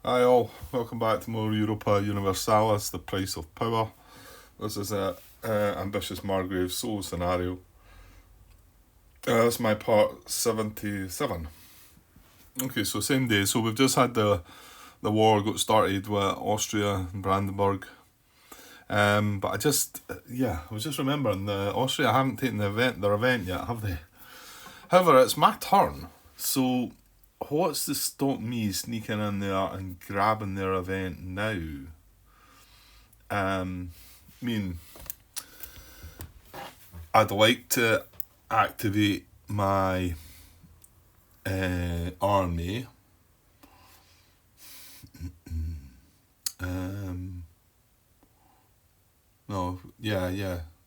Hi all, welcome back to more Europa Universalis, the price of power. This is a ambitious Margrave solo scenario. That's my part 77. Okay, so same day. So we've just had the war got started with Austria and Brandenburg. But I was just remembering Austria haven't taken their event yet, have they? However, it's my turn. So what's to stop me sneaking in there and grabbing their event now? I'd like to activate my army.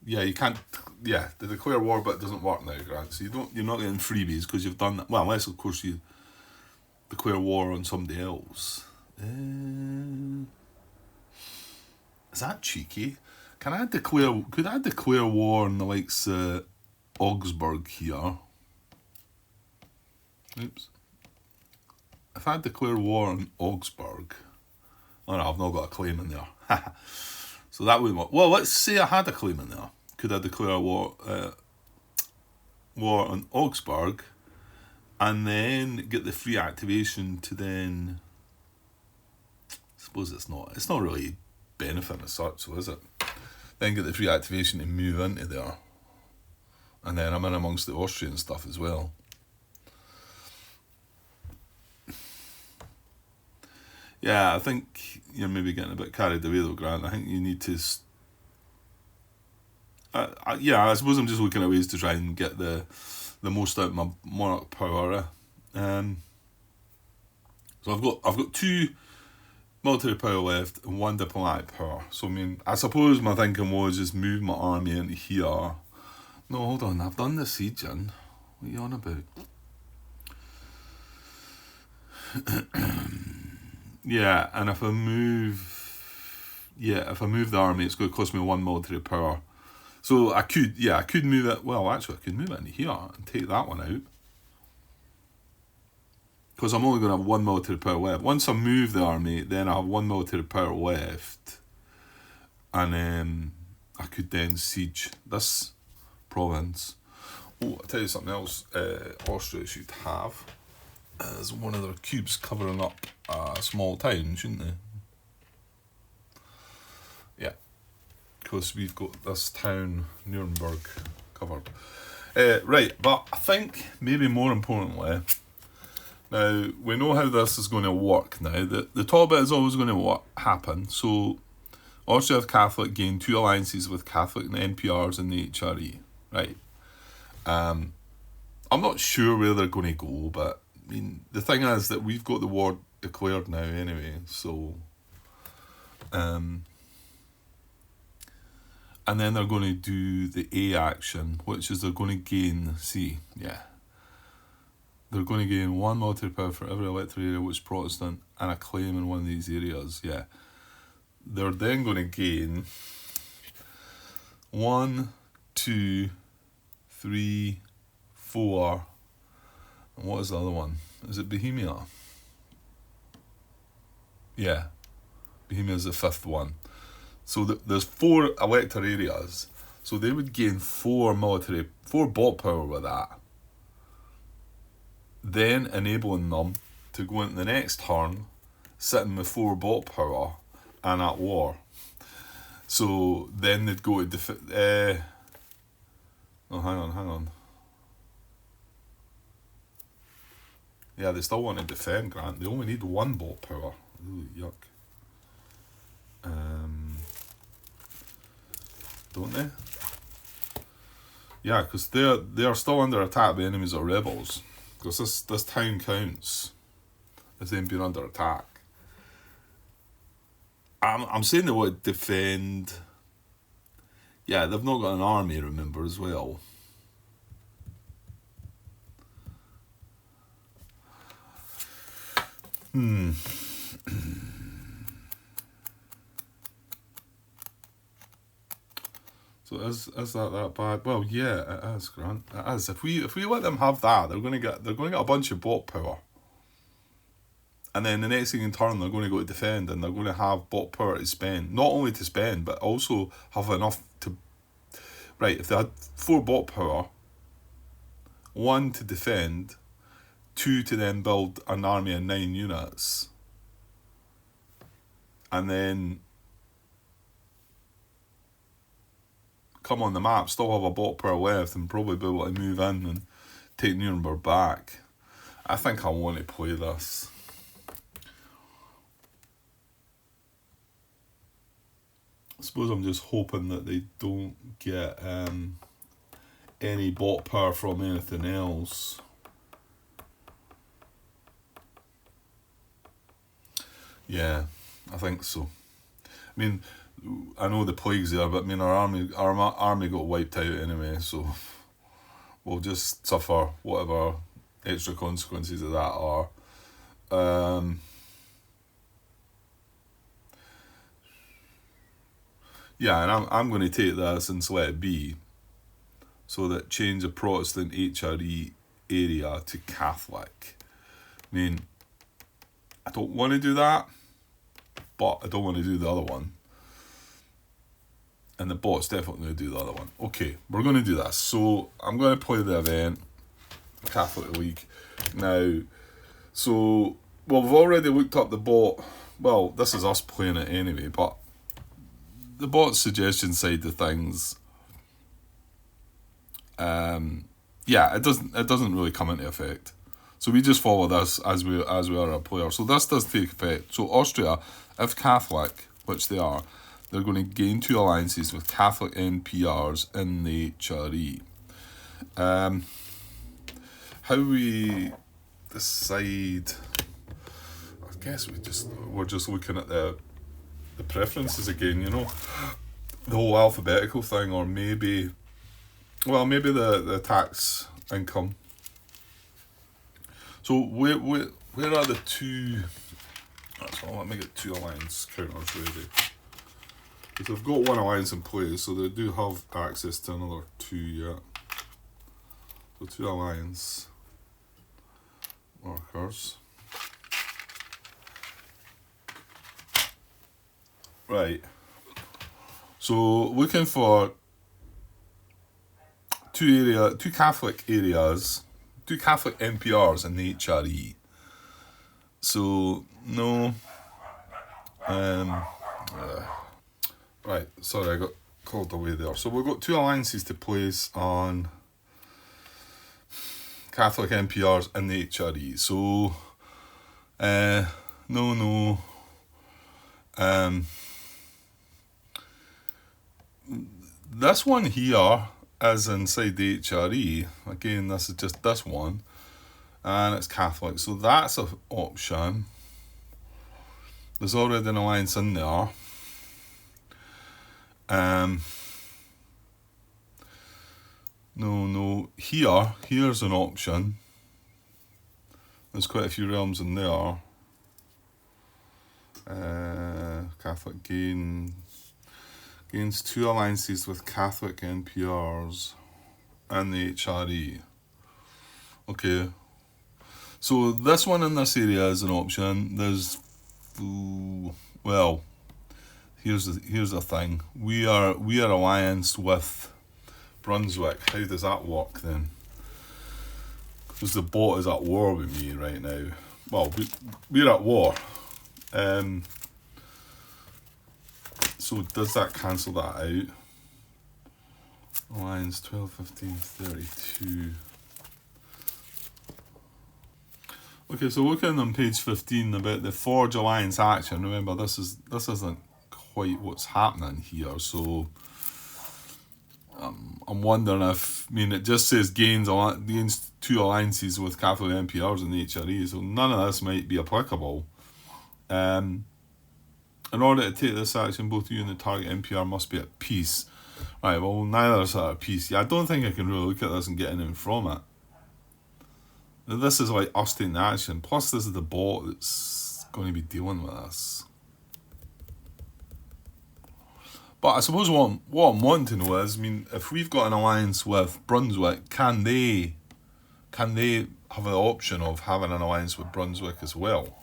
You can't. Yeah, the declare war bit doesn't work now, Grant. So you're not getting freebies because you've done that. Well, unless of course you declare war on somebody else. Is that cheeky? Could I declare war on the likes of Augsburg here? Oops. If I declare war on Augsburg, oh no, I've not got a claim in there. So that wouldn't work. Well, let's say I had a claim in there. Could I declare a war on Augsburg, and then get the free activation to then? I suppose it's not really benefiting as such, so is it? Then get the free activation to move into there, and then I'm in amongst the Austrian stuff as well. Yeah, I think you're maybe getting a bit carried away though, Grant. I think you need to. I suppose I'm just looking at ways to try and get the most out of my monarch power. So I've got 2 military power left and 1 diplomatic power. So I suppose my thinking was just move my army into here. No, hold on, I've done the siege in. What are you on about? Yeah, and if I move the army, it's going to cost me 1 military power. So I could move it. Well, actually, I could move it into here and take that one out, because I'm only going to have 1 military power left. Once I move the army, then I have 1 military power left, and I could then siege this province. Oh, I'll tell you something else. Austria should have is one of their cubes covering up a small town, shouldn't they? Yeah, because we've got this town, Nuremberg, covered. Right, but I think maybe more importantly, now we know how this is going to work now. The top bit is always going to happen. So Austria Catholic gained 2 alliances with Catholic and NPRs in the HRE. Right. I'm not sure where they're going to go, but the thing is that we've got the war declared now anyway, so and then they're going to do the A action, which is they're going to gain they're going to gain 1 military power for every electorate area which is Protestant and a claim in one of these areas. Yeah, they're then going to gain 1, 2, 3, 4. And what is the other one? Is it Bohemia? Yeah, Bohemia is the 5th one. So there's 4 elector areas. So they would gain 4 bot power with that. Then enabling them to go into the next turn, sitting with 4 bot power and at war. So then they'd go to hang on. Yeah, they still want to defend, Grant. They only need 1 bot power. Ooh, yuck. Don't they? Yeah, because they're still under attack by enemies or rebels. Because this town counts as them being under attack. I'm saying they want to defend. Yeah, they've not got an army, remember, as well. So is that bad? Well, yeah, it is, Grant. It is. If we let them have that, they're going to get a bunch of bot power, And then the next thing in turn, they're going to go to defend, and they're going to have bot power to spend. Not only to spend, but also have enough to... Right, if they had 4 bot power, 1 to defend, 2 to then build an army of 9 units, and then come on the map, still have a bot power left, and probably be able to move in and take Nuremberg back. I think I want to play this. I suppose I'm just hoping that they don't get any bot power from anything else. Yeah, I think so. I mean, I know the plague's there, but I mean, our army got wiped out anyway, so we'll just suffer whatever extra consequences of that are. Yeah, and I'm going to take this and let it be. So that change the Protestant HRE area to Catholic. I mean, I don't want to do that, but I don't want to do the other one. And the bot's definitely going to do the other one. Okay, we're going to do this. So I'm going to play the event, Catholic League. Now, so, well, we've already looked up the bot. Well, this is us playing it anyway, but the bot suggestion side of things, yeah, it doesn't really come into effect. So we just follow this as we are a player. So this does take effect. So Austria, if Catholic, which they are, they're going to gain 2 alliances with Catholic NPRs in the HRE. How we decide? I guess we're just looking at the preferences again, you know, the whole alphabetical thing, or maybe the tax income. So where are the 2? That's all. Let me get 2 alliance counters ready. Because they've got 1 alliance in place, so they do have access to another 2 yet. So 2 alliance markers. Right. So looking for 2 Catholic areas, 2 Catholic NPRs in the HRE. So no. Right, sorry, I got called away there. So we've got 2 alliances to place on Catholic NPRs in the HRE. So, no. This one here is inside the HRE. Again, this is just this one. And it's Catholic. So that's an option. There's already an alliance in there. No. Here's an option. There's quite a few realms in there. Catholic gains 2 alliances with Catholic NPRs and the HRE. Okay. So this one in this area is an option. There's, well, here's the thing. We are allianced with Brunswick. How does that work then? Because the bot is at war with me right now. Well, we're at war. So does that cancel that out? Alliance 12, 15, 32. Okay, so looking on page 15 about the Forge Alliance action. Remember, this isn't quite what's happening here. So I'm wondering if, I mean, it just says gains 2 alliances with Catholic NPRs in the HRE. So none of this might be applicable. In order to take this action, both you and the target NPR must be at peace. Right, well, neither of us are at peace. Yeah, I don't think I can really look at this and get anything from it. This is like us taking the action. Plus, this is the bot that's going to be dealing with us. But I suppose what I'm wanting to know is, I mean, if we've got an alliance with Brunswick, can they have the option of having an alliance with Brunswick as well?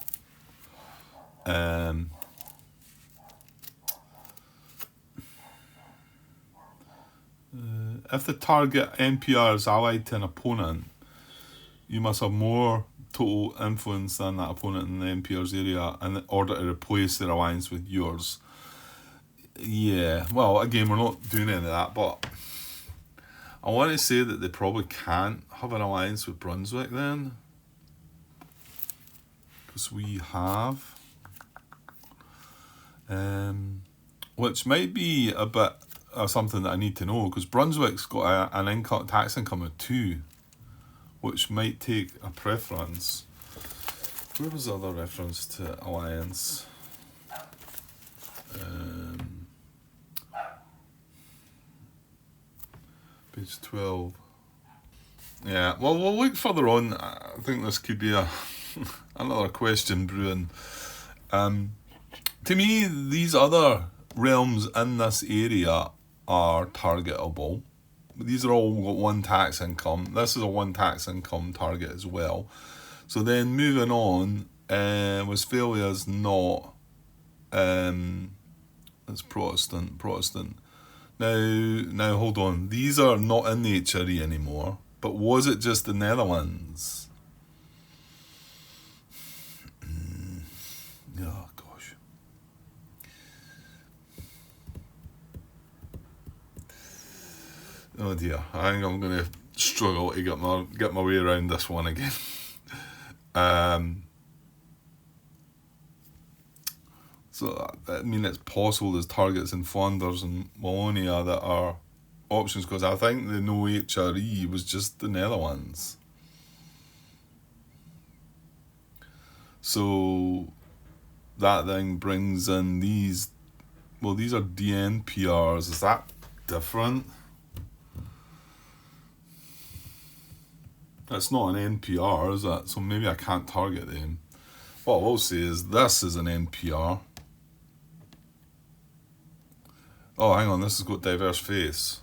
If the target NPR is allied to an opponent, you must have more total influence than that opponent in the NPR's area in order to replace their alliance with yours. Yeah, well, again, we're not doing any of that, but I want to say that they probably can't have an alliance with Brunswick then. Because we have. Which might be a bit of something that I need to know, because Brunswick's got an tax income of 2, which might take a preference. Where was the other reference to alliance? Page 12. Yeah, well, we'll look further on. I think this could be another question brewing. To me, these other realms in this area are targetable. These are all got 1 tax income. This is a 1 tax income target as well. So then moving on, Westphalia is not. It's Protestant. Now hold on. These are not in the HRE anymore. But was it just the Netherlands? Oh gosh. Oh dear. I think I'm going to struggle to get my way around this one again. So, I mean, it's possible there's targets in Flanders and Wallonia that are options, because I think the no HRE was just the Netherlands. So, that then brings in these. Well, these are DNPRs. Is that different? It's not an NPR, is it? So maybe I can't target them. What I will say is this is an NPR. Oh, hang on, this has got diverse faiths.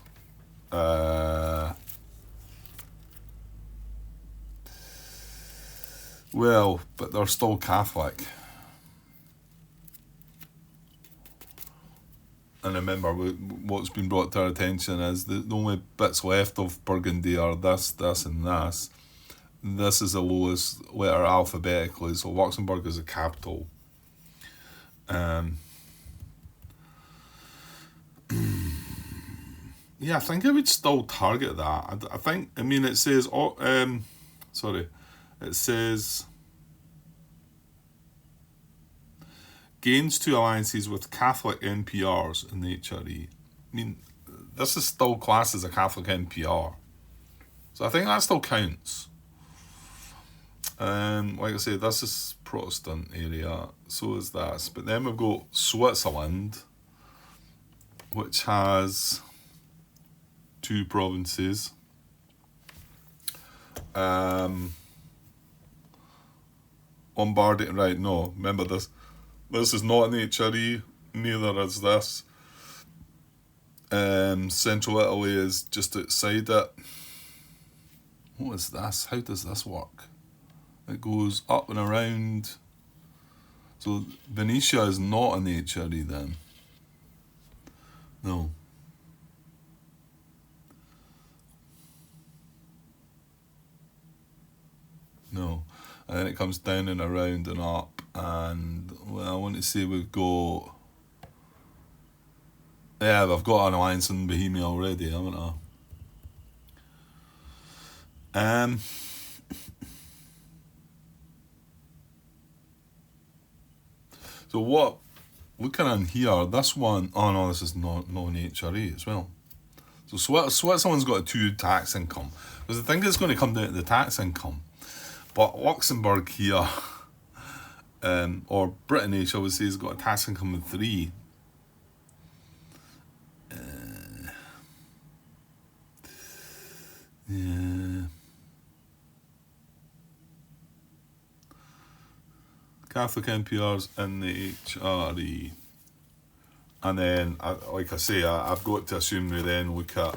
Well, but they're still Catholic. And remember, what's been brought to our attention is the only bits left of Burgundy are this, and this. This is the lowest letter alphabetically, so Luxembourg is a capital. Yeah, I think I would still target that. I think, I mean, it says, it says, gains 2 alliances with Catholic NPRs in the HRE. I mean, this is still classed as a Catholic NPR. So I think that still counts. Like I say, this is Protestant area, so is this. But then we've got Switzerland, which has 2 provinces. Lombardy, right, no, remember this. This is not in the HRE, neither is this. Central Italy is just outside it. What is this? How does this work? It goes up and around. So Venetia is not in the HRE then. No. No. And then it comes down and around and up. And, well, I want to say we've got... Yeah, we've got an alliance in Bohemia already, haven't I? So what, looking in here, this one, oh no, this is not an HRE as well. So Switzerland's got a 2 tax income, because I think it's going to come down to the tax income. But Luxembourg here, or Brittany, shall we say, has got a tax income of 3. Yeah. Catholic NPRs in the HRE. And then, like I say, I've got to assume we then look at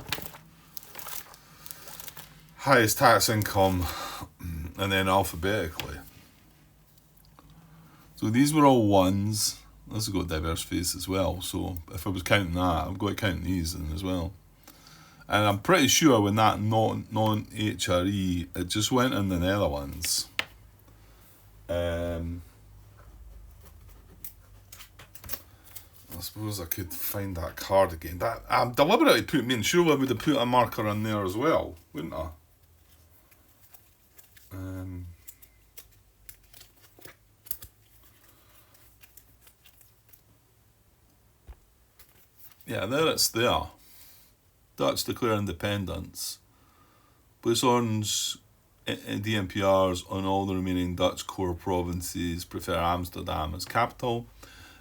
highest tax income and then alphabetically. So these were all ones. This has got diverse face as well. So if I was counting that, I've got to count these in as well. And I'm pretty sure when that non-HRE, it just went in the Netherlands. I suppose I could find that card again. That I'm deliberately putting sure I would have put a marker in there as well, wouldn't I? Yeah, there it's there. Dutch declare independence. Place orange DMPRs on all the remaining Dutch core provinces, prefer Amsterdam as capital.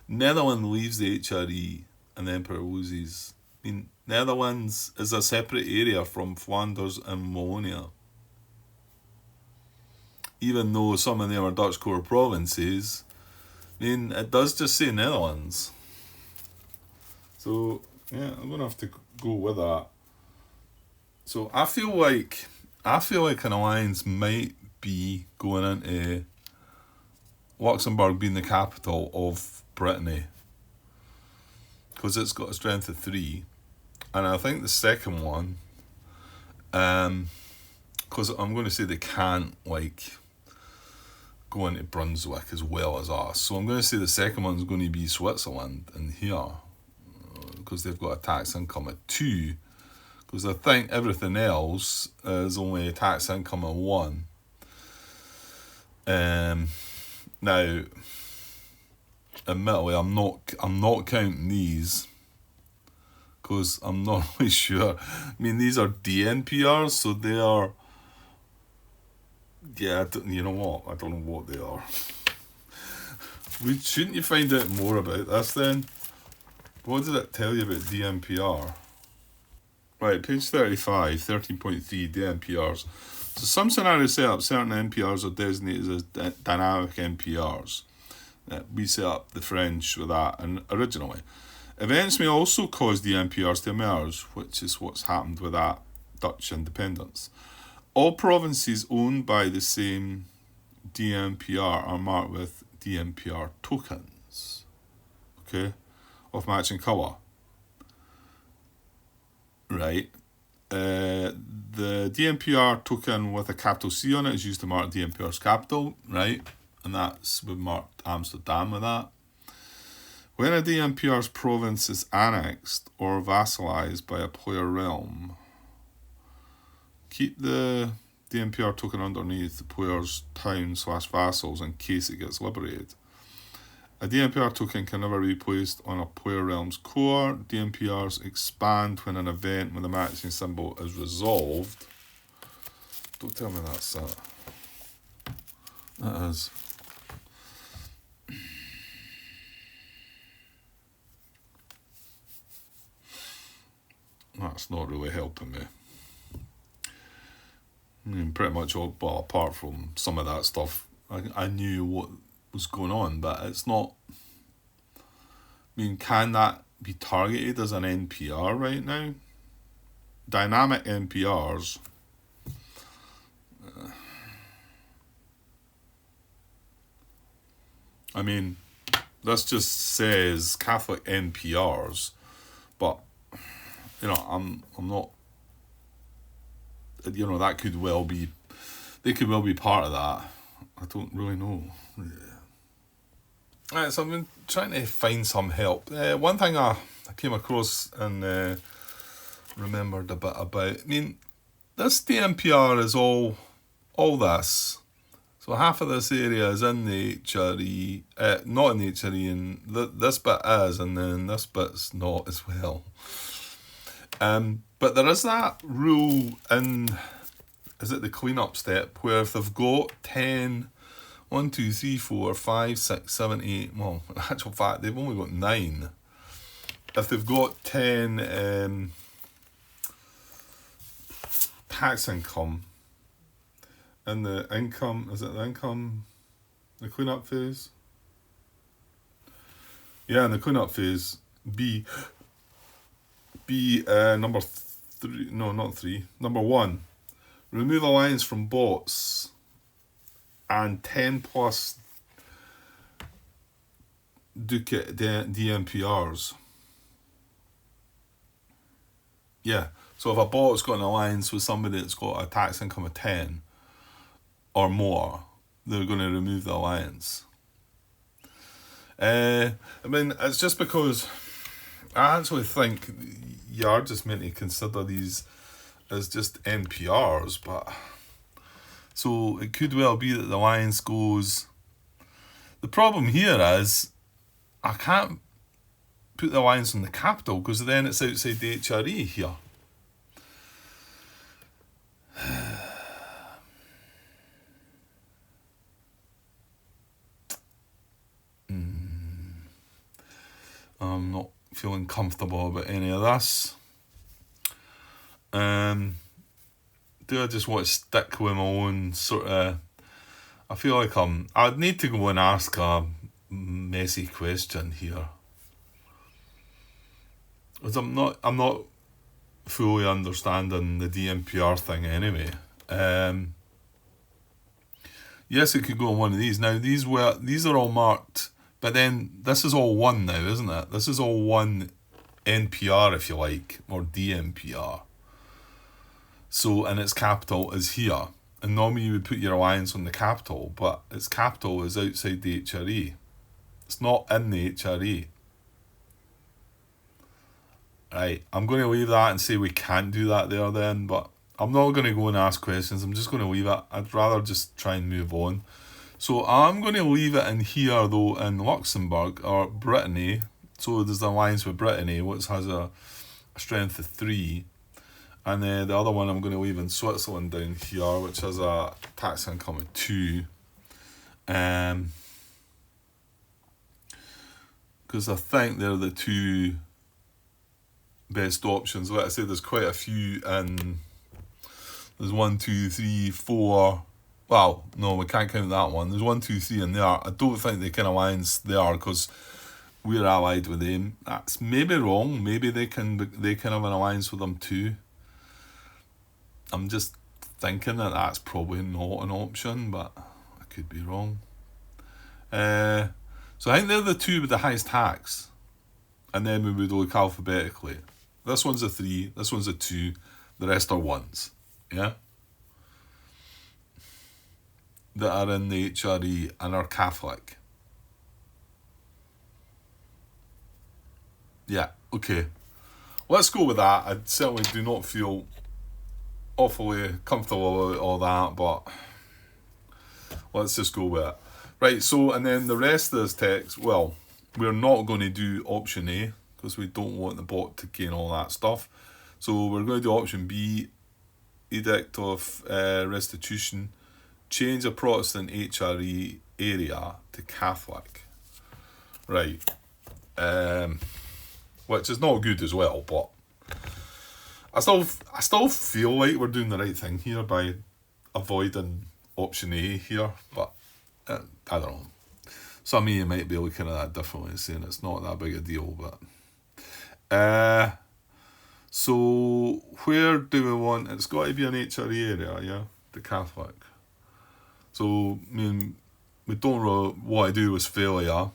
Netherlands leaves the HRE and the Emperor loses. I mean, Netherlands is a separate area from Flanders and Wallonia. Even though some of them are Dutch core provinces, I mean, it does just say Netherlands. So, yeah, I'm going to have to go with that. So I feel like an alliance might be going into Luxembourg being the capital of Brittany, because it's got a strength of 3, and I think the second one, because I'm going to say they can't go into Brunswick as well as us, so I'm going to say the second one's going to be Switzerland in here, because they've got a tax income at 2. Because I think everything else is only a tax income of 1. Now, admittedly, I'm not counting these, because I'm not really sure. I mean, these are DNPRs, so they are. Yeah, you know what? I don't know what they are. Shouldn't you find out more about this then? What did it tell you about DNPR? Right, page 35, 13.3, DNPRs. So some scenarios set up certain NPRs are designated as dynamic NPRs. We set up the French with that and originally. Events may also cause DNPRs to emerge, which is what's happened with that Dutch independence. All provinces owned by the same DNPR are marked with DNPR tokens, okay, of matching colour. Right. The DNPR token with a capital C on it is used to mark DNPR's capital, right? And we've marked Amsterdam with that. When a DNPR's province is annexed or vassalized by a player realm, keep the DNPR token underneath the player's town/vassals in case it gets liberated. A DNPR token can never be placed on a player realm's core. DNPRs expand when an event with a matching symbol is resolved. Don't tell me that's it. That is. That's not really helping me. I mean, pretty much all, well, apart from some of that stuff, I knew what was going on, but it's not. I mean, can that be targeted as an NPR right now? Dynamic NPRs. I mean, this just says Catholic NPRs, but you know, I'm not. You know, that could well be. They could well be part of that. I don't really know. Yeah. Right, so I've been trying to find some help. One thing I came across and remembered a bit about. I mean, this DNPR is all this. So half of this area is in the HRE, not in the HRE, and this bit is, and then this bit's not as well. But there is that rule in, is it the clean-up step, where if they've got 10, 1, 2, 3, 4, 5, 6, 7, 8, well, in actual fact, they've only got 9. If they've got 10 tax income, and the income, is it the income, the clean-up phase? Yeah, in the clean-up phase, B number 3, no, not 3, number 1, remove alliance from bots, and 10 plus ducat DMPRs. Yeah, so if a bot's got an alliance with somebody that's got a tax income of 10 or more, they're going to remove the alliance. I mean, it's just because I actually think you are just meant to consider these as just NPRs, but so it could well be that the alliance goes. The problem here is I can't put the alliance on the capital because then it's outside the HRE here. I'm not feeling comfortable about any of this. Do I just want to stick with my own sort of... I feel like I'd need to go and ask a messy question here. Because I'm not fully understanding the DMPR thing anyway. Yes, it could go on one of these. Now, these are all marked, but then this is all one now, isn't it? This is all one NPR, if you like, or DMPR. So, and its capital is here. And normally you would put your alliance on the capital, but its capital is outside the HRE. It's not in the HRE. Right, I'm going to leave that and say we can't do that there then, but I'm not going to go and ask questions. I'm just going to leave it. I'd rather just try and move on. So I'm going to leave it in here, though, in Luxembourg, or Brittany. So there's an alliance with Brittany, which has a strength of 3. And then the other one I'm going to leave in Switzerland down here, which has a tax income of 2. Because I think they're the two best options. Like I said, there's quite a few in... There's 1, 2, 3, 4... Well, no, we can't count that one. There's 1, 2, 3 in there. I don't think they can alliance there because we're allied with them. That's maybe wrong. Maybe they can have an alliance with them too. I'm just thinking that that's probably not an option, but I could be wrong. So I think they're the two with the highest tax. And then we would look alphabetically. This one's a 3, this one's a 2, the rest are 1s. Yeah? That are in the HRE and are Catholic. Yeah, okay. Let's go with that. I certainly do not feel awfully comfortable about all that, but let's just go with it. Right, so, and then the rest of this text, well, we're not going to do option A, because we don't want the bot to gain all that stuff. So we're going to do option B, Edict of Restitution, change a Protestant HRE area to Catholic. Right. Which is not good as well, but I still feel like we're doing the right thing here by avoiding option A here, but I don't know. Some of you might be looking at that differently and saying it's not that big a deal, but so where do we want... It's got to be an HRE area, yeah? The Catholic. So, I mean, we don't really want to do Westphalia.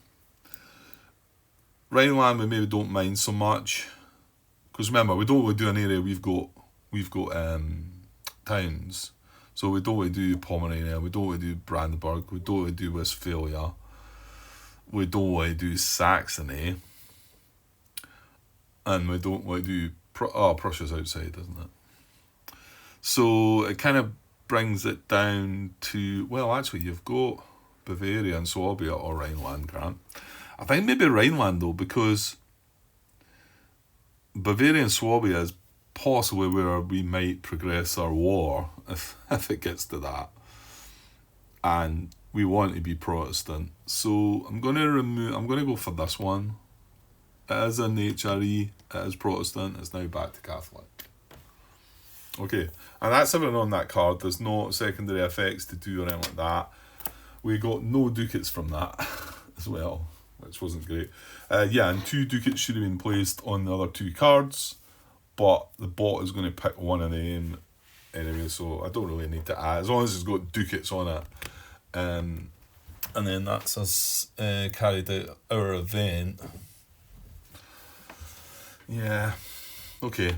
Rhineland we maybe don't mind so much. Because remember, we don't want to do an area we've got towns. So we don't want to do Pomerania, we don't want to do Brandenburg, we don't want to do Westphalia. We don't want to do Saxony. And we don't want to do... Prussia's outside, isn't it? So it kind of brings it down to... Well, actually, you've got Bavaria and Swabia or Rhineland, Grant. I think maybe Rhineland, though, because Bavaria and Swabia is possibly where we might progress our war, if it gets to that. And we want to be Protestant. So I'm going to go for this one. It is in the HRE, it is Protestant, it's now back to Catholic. Okay, and that's everything on that card. There's no secondary effects to do or anything like that. We got no ducats from that as well, which wasn't great. Yeah, and 2 ducats should have been placed on the other 2 cards, but the bot is going to pick one of them anyway, so I don't really need to add. As long as it's got ducats on it, And then that's us carried out our event. Yeah. Okay.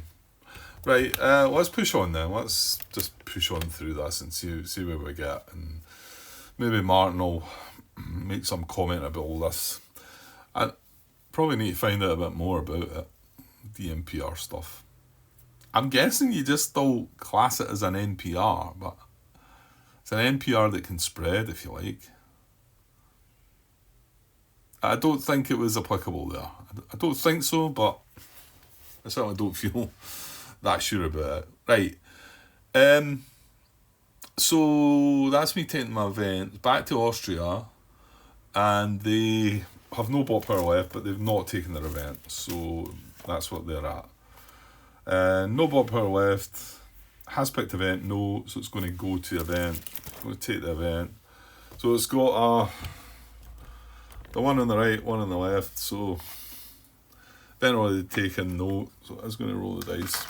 Right, let's push on then. Let's just push on through this and see where we get. And maybe Martin will make some comment about all this. I probably need to find out a bit more about it. The NPR stuff. I'm guessing you just still class it as an NPR, but it's an NPR that can spread, if you like. I don't think it was applicable there. I don't think so, but I certainly don't feel that sure about it. Right. So that's me taking my event back to Austria, and they have no bot power left, but they've not taken their event, so that's what they're at. No bot power left. Has picked event, no, so it's going to go to event. It's going to take the event. So it's got the one on the right, one on the left. So event already taken, no. So I was going to roll the dice.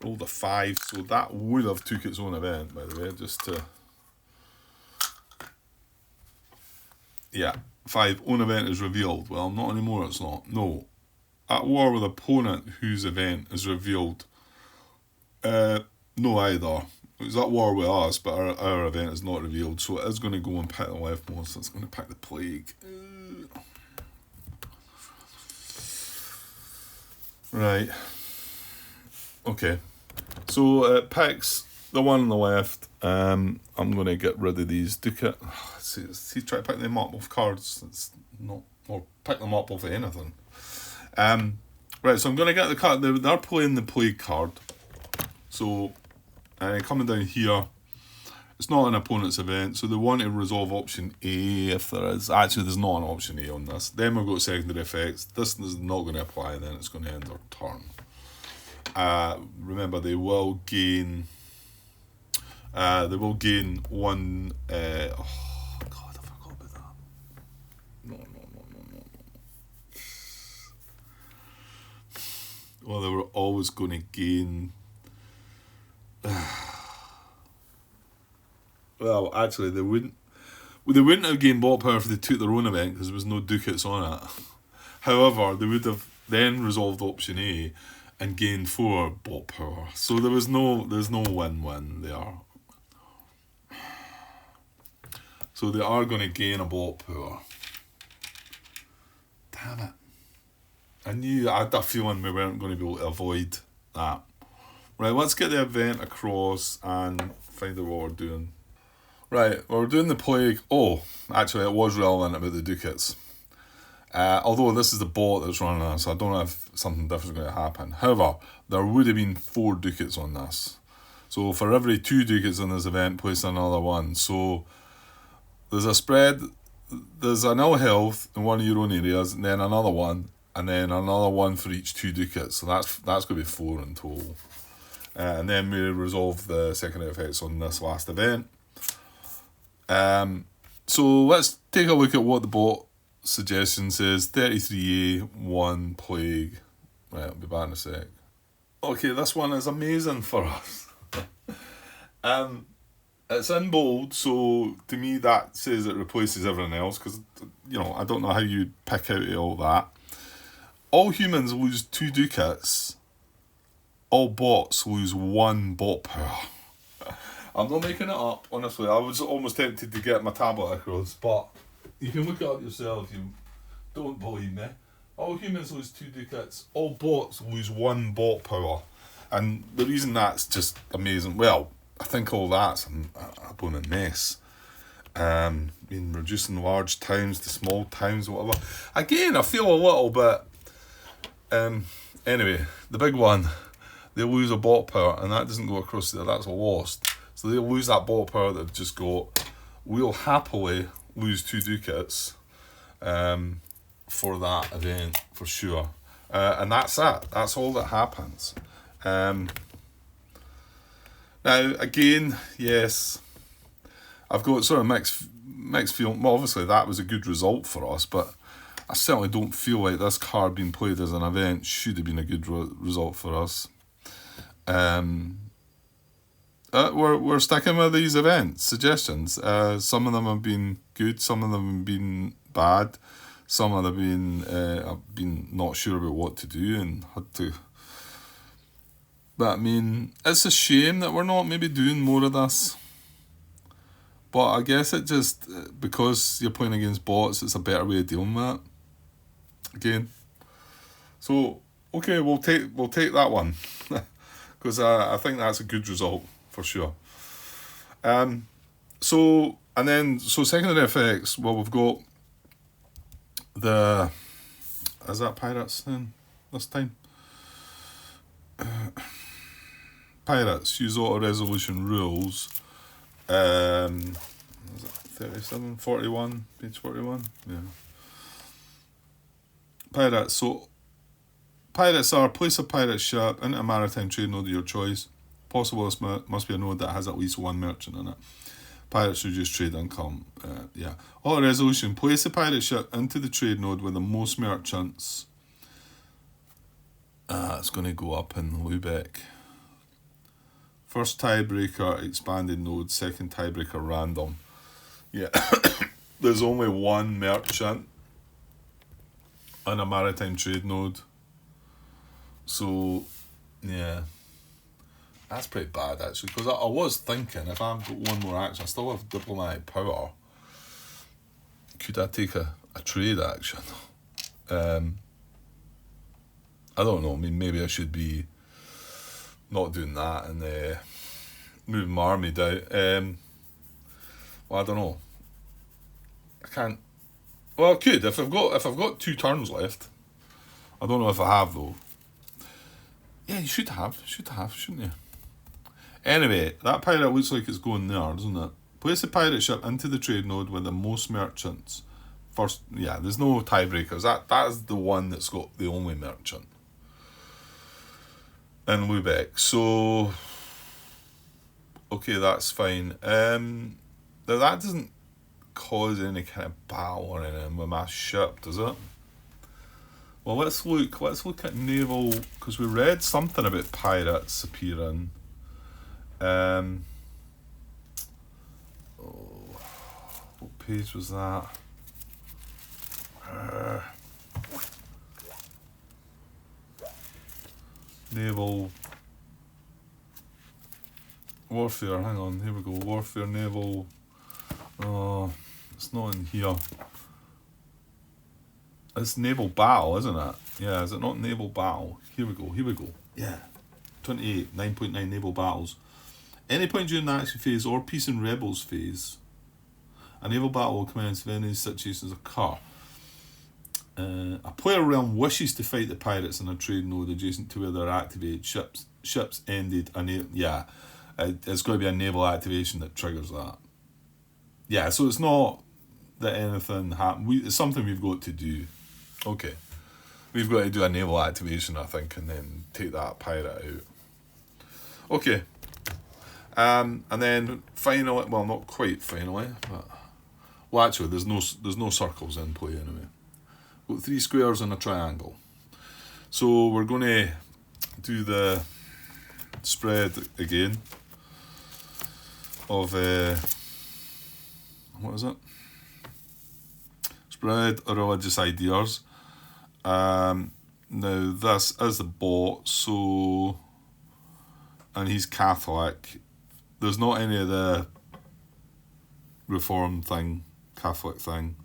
Rolled a 5, so that would have took its own event, by the way, just to... Yeah, 5, own event is revealed. Well, not anymore, it's not. No. At war with opponent whose event is revealed. No either. It's at war with us, but our event is not revealed, so it is going to go and pick the leftmost, so it's going to pick the plague. Right. Okay. So it picks the one on the left. I'm going to get rid of these ducat. See, try to pick them up off cards. It's not, or pick them up off anything. Right, so I'm going to get the card. They're playing the plague card. So, coming down here, it's not an opponent's event, so they want to resolve option A if there is. Actually, there's not an option A on this. Then we've got secondary effects. This is not going to apply, then it's going to end their turn. Remember, they will gain one. Oh God, I forgot about that. No. Well, they were always going to gain. Well, actually, they wouldn't. Well, they wouldn't have gained bot power if they took their own event because there was no ducats on it. However, they would have then resolved option A and gained 4 bot power. So there's no win-win there. So they are going to gain a bot power. Damn it. I had a feeling we weren't going to be able to avoid that. Right, let's get the event across and find out what we're doing. Right, well, we're doing the plague. Oh, actually, it was relevant about the ducats. Although this is the bot that's running on, so I don't know if something different is going to happen. However, there would have been 4 ducats on this. So for every 2 ducats in this event, place another one. So there's a spread, there's an ill health in one of your own areas, and then another one, and then another one for each 2 ducats. So that's going to be 4 in total. And then we resolve the secondary effects on this last event. So let's take a look at what the bot suggestion says. 33A, 1 plague. Right, I'll be back in a sec. Okay, this one is amazing for us. It's in bold, so to me that says it replaces everything else, because, I don't know how you pick out all that. All humans lose 2 ducats. All bots lose 1 bot power. I'm not making it up, honestly. I was almost tempted to get my tablet across, but you can look it up yourself if you don't believe me. All humans lose 2 ducats. All bots lose 1 bot power. And the reason that's just amazing, well, I think all that's a blooming mess. Reducing large towns to small towns, whatever. Again, I feel a little bit... Anyway, the big one, they lose a bot power, and that doesn't go across there, that's lost. So they'll lose that bot power they've just got. We'll happily lose 2 ducats for that event, for sure. And that's it. That's all that happens. Now, again, yes, I've got sort of mixed feeling. Well, obviously that was a good result for us, but I certainly don't feel like this card being played as an event should have been a good result for us. We're sticking with these event suggestions. Some of them have been good, some of them have been bad, some of them have been I've been not sure about what to do and had to. But I mean, it's a shame that we're not maybe doing more of this. But I guess it just, because you're playing against bots, it's a better way of dealing with it. Again. So, okay, we'll take that one. Because I think that's a good result, for sure. So secondary effects, well, we've got the... Is that pirates then, this time? Pirates use auto-resolution rules. Is it 37, 41, page 41? Yeah. Pirates. So, pirates are place a pirate ship into a maritime trade node of your choice. Possible this must be a node that has at least one merchant in it. Pirates reduce trade income. Auto resolution. Place a pirate ship into the trade node with the most merchants. It's going to go up in Lubeck. First tiebreaker, expanded node. Second tiebreaker, random. Yeah. There's only one merchant in a maritime trade node. So, yeah. That's pretty bad, actually. Because I was thinking, if I've got one more action, I still have diplomatic power. Could I take a trade action? I don't know. I mean, maybe I should be not doing that and moving my army down. Well, I don't know. I can't. Well, I could if I've got 2 turns left. I don't know if I have though. Yeah, you should have, shouldn't you? Anyway, that pirate looks like it's going there, doesn't it? Place the pirate ship into the trade node with the most merchants. First, yeah, there's no tiebreakers. That is the one that's got the only merchant in Lubeck. So, okay, that's fine. Now that doesn't cause any kind of battle or anything with my ship, does it? Well, let's look at naval, because we read something about pirates appearing. What page was that? Naval warfare. Hang on, here we go. Warfare, naval. Oh, it's not in here. It's naval battle, isn't it? Yeah, is it not naval battle? Here we go. Yeah. 28, 9.9 naval battles. Any point during the action phase or peace and rebels phase, a naval battle will commence if any situations occur. A player realm wishes to fight the pirates in a trade node adjacent to where they're activated. Ships ended. It's going to be a naval activation that triggers that. Yeah, so it's not that anything happened. It's something we've got to do. Okay. We've got to do a naval activation, I think, and then take that pirate out. Okay. And then finally, well, not quite finally, but... Well, actually, there's no circles in play anyway. Got 3 squares and a triangle. So we're going to do the spread again of... what is it? Spread of religious ideas. Now this is the bot, so, and he's Catholic. There's not any of the Reform thing, Catholic thing.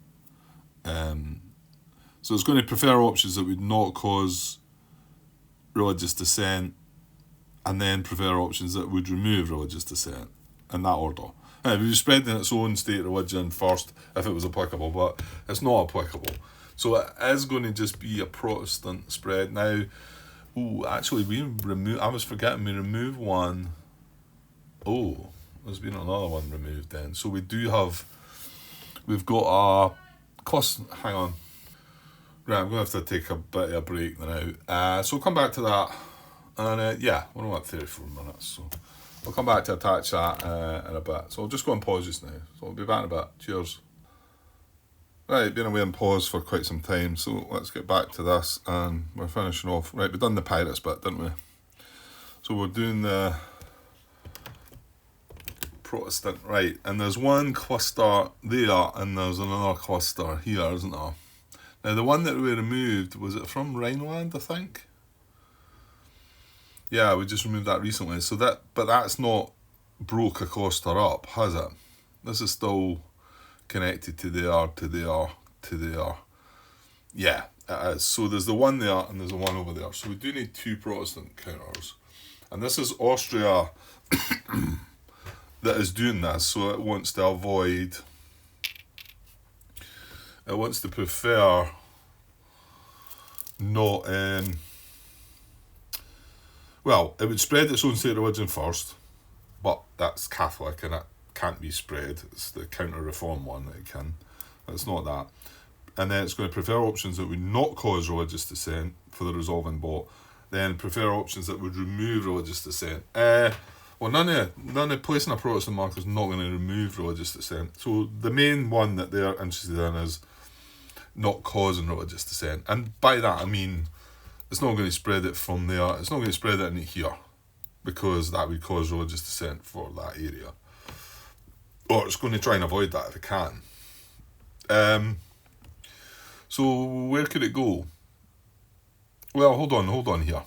So it's going to prefer options that would not cause religious dissent, and then prefer options that would remove religious dissent, in that order. It would be spread in its own state religion first, if it was applicable, but it's not applicable. So it is going to just be a Protestant spread. Now, actually, I was forgetting, we remove one. Oh, there's been another one removed then. So we've got a cost, hang on. Right, I'm going to have to take a bit of a break now. So we'll come back to that. And we're only at 34 minutes, so I'll come back to attach that in a bit. So I'll just go and pause just now. So I'll be back in a bit. Cheers. Right, been away on pause for quite some time, so let's get back to this, and we're finishing off. Right, we've done the pirates bit, didn't we? So we're doing the Protestant, right? And there's one cluster there, and there's another cluster here, isn't there? Now, the one that we removed, was it from Rhineland, I think? Yeah, we just removed that recently. So but that's not broke a cluster up, has it? This is still connected to there, to there, to there. Yeah, it is. So there's the one there, and there's the one over there. So we do need 2 Protestant counters. And this is Austria that is doing this, so it wants to avoid, it wants to prefer not, well, it would spread its own state religion first, but that's Catholic and it can't be spread. It's the counter-reform one that it can. It's not that. And then it's going to prefer options that would not cause religious dissent for the resolving vote. Then prefer options that would remove religious dissent. Well, none of placing a Protestant mark is not going to remove religious dissent. So the main one that they're interested in is not causing religious dissent. And by that I mean it's not going to spread it from there. It's not going to spread it into here, because that would cause religious dissent for that area. Or it's going to try and avoid that if it can. So where could it go? Well, hold on here.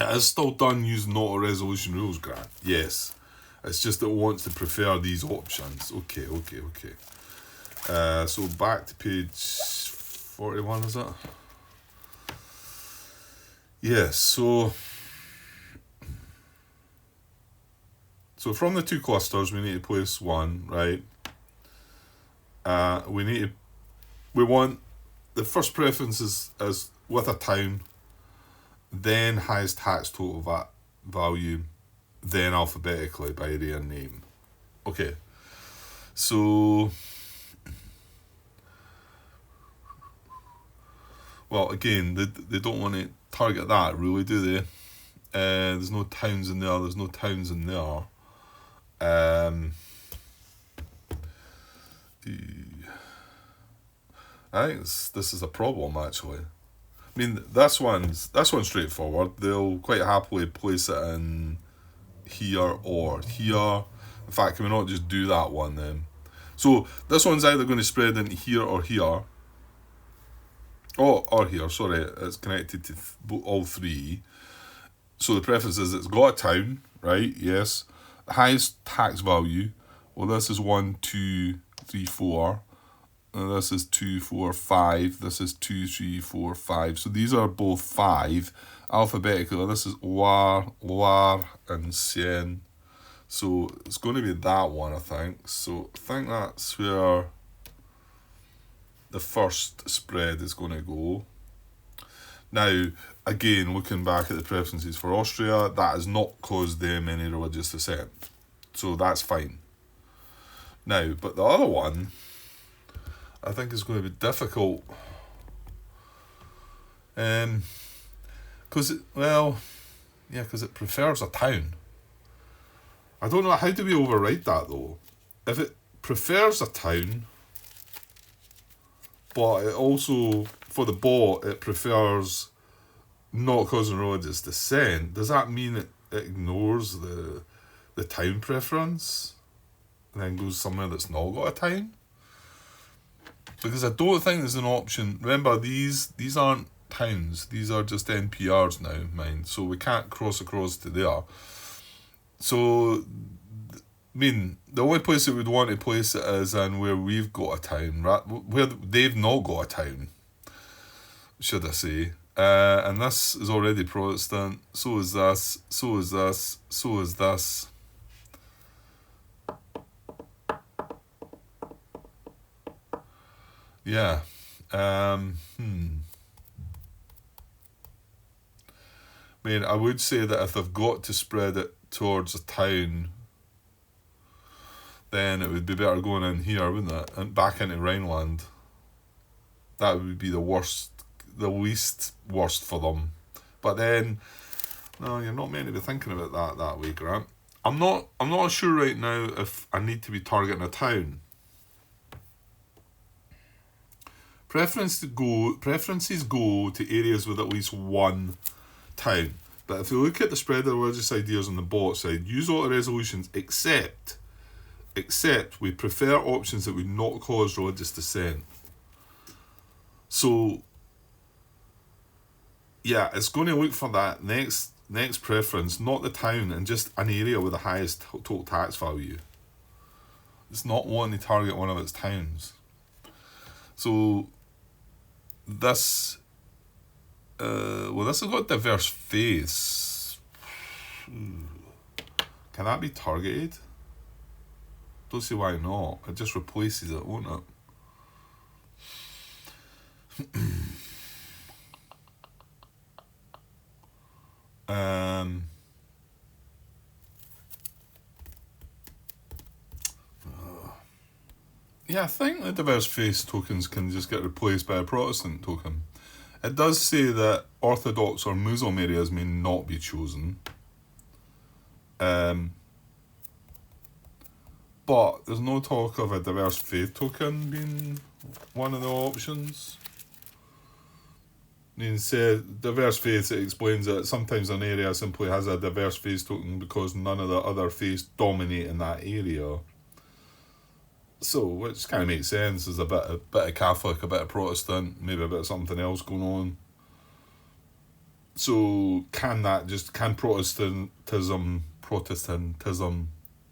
It is still done using auto resolution rules, Grant. Yes. It's just that it wants to prefer these options. Okay. So back to page 41, is it? Yes, so from the 2 clusters we need to place one, right? We want the first preference is with a town, then highest tax total VAT value, then alphabetically by area and name. Okay, so well, again, they don't want to target that, really, do they? There's no towns in there. There's no towns in there. I think this is a problem, actually. I mean, this one's straightforward. They'll quite happily place it in here or here. In fact, can we not just do that one then? So this one's either going to spread into here or here. Oh, or here, sorry. It's connected to all 3. So the preference is it's got a town, right? Yes. Highest tax value. Well, this is 1, 2, 3, 4. And this is 2, 4, 5. This is 2, 3, 4, 5. So these are both 5. Alphabetically, this is Loire, and Seine. So it's going to be that one, I think. So I think that's where the first spread is going to go. Now, again, looking back at the preferences for Austria, that has not caused them any religious dissent. So that's fine. Now, but the other one, I think is going to be difficult. Because it prefers a town. I don't know, how do we override that though? If it prefers a town, but it also, for the bot, it prefers not causing religious dissent, does that mean it ignores the town preference and then goes somewhere that's not got a town? Because I don't think there's an option. Remember, these aren't towns. These are just NPRs now, mind. So we can't cross across to there. So, I mean, the only place that we'd want to place it is in where we've got a town, right? Where they've not got a town, should I say. And this is already Protestant. So is this. So is this. So is this. Yeah. I mean, I would say that if they've got to spread it towards a town, then it would be better going in here, wouldn't it? And back into Rhineland. That would be the least worst for them. But then, no, you're not meant to be thinking about that way, Grant. I'm not sure right now if I need to be targeting a town. Preferences go to areas with at least one town. But if you look at the spread of religious ideas on the bot side, use auto-resolutions except we prefer options that would not cause religious dissent. So, yeah, it's going to look for that next preference, not the town, and just an area with the highest total tax value. It's not wanting to target one of its towns. So, this has got diverse faiths. Can that be targeted? Don't see why not. It just replaces it, won't it? Yeah, I think the diverse faith tokens can just get replaced by a Protestant token. It does say that Orthodox or Muslim areas may not be chosen. But there's no talk of a diverse faith token being one of the options. You say diverse faiths, it explains that sometimes an area simply has a diverse faith token because none of the other faiths dominate in that area. So, which kind of makes sense. There's a bit of Catholic, a bit of Protestant, maybe a bit of something else going on. So, can Protestantism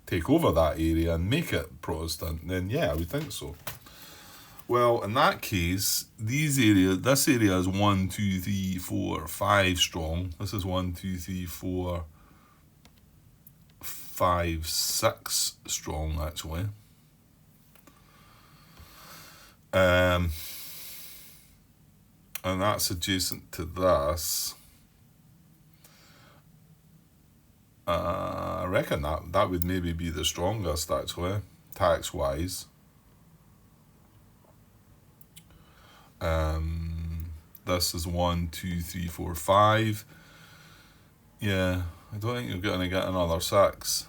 take over that area and make it Protestant? Then yeah, I would think so. Well, in that case, this area is 1, 2, 3, 4, 5 strong. This is 1, 2, 3, 4, 5, 6 strong, actually. And that's adjacent to this. I reckon that would maybe be the strongest, actually, tax-wise. This is 1, 2, 3, 4, 5. Yeah, I don't think you're going to get another 6.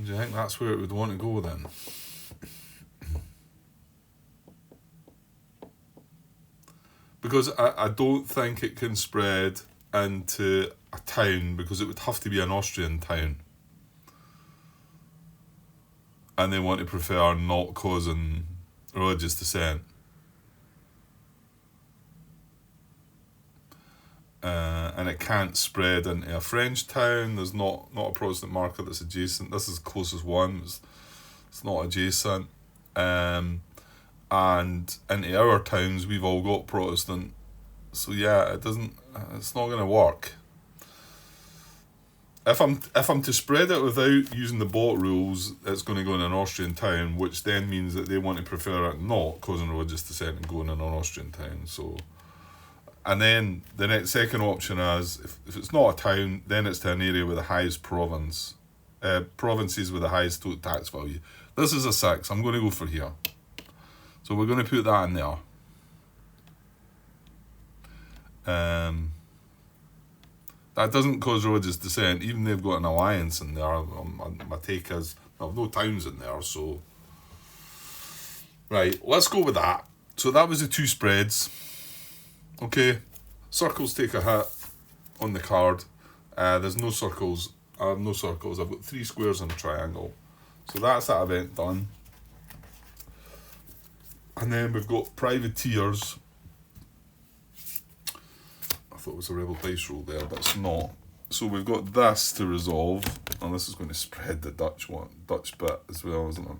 Do you think that's where it would want to go then? Because I don't think it can spread into a town, because it would have to be an Austrian town. And they want to prefer not causing religious dissent. And it can't spread into a French town. There's not a Protestant market that's adjacent. This is the closest one. It's not adjacent. And into our towns, we've all got Protestant. So yeah, it's not going to work. If I'm to spread it without using the bot rules, it's going to go in an Austrian town, which then means that they want to prefer it not causing religious dissent and going in an Austrian town. So, and then the second option is, if it's not a town, then it's to an area with the highest provinces with the highest total tax value. This is a 6. I'm going to go for here. So we're going to put that in there. That doesn't cause religious dissent, even they've got an alliance in there. My take is, no towns in there, so... Right, let's go with that. So that was the 2 spreads. Okay, circles take a hit on the card. There's no circles. I have no circles. I've got 3 squares and a triangle. So that's that event done. And then we've got privateers. I thought it was a rebel dice roll there, but it's not. So we've got this to resolve, and this is going to spread the Dutch bit as well, isn't it?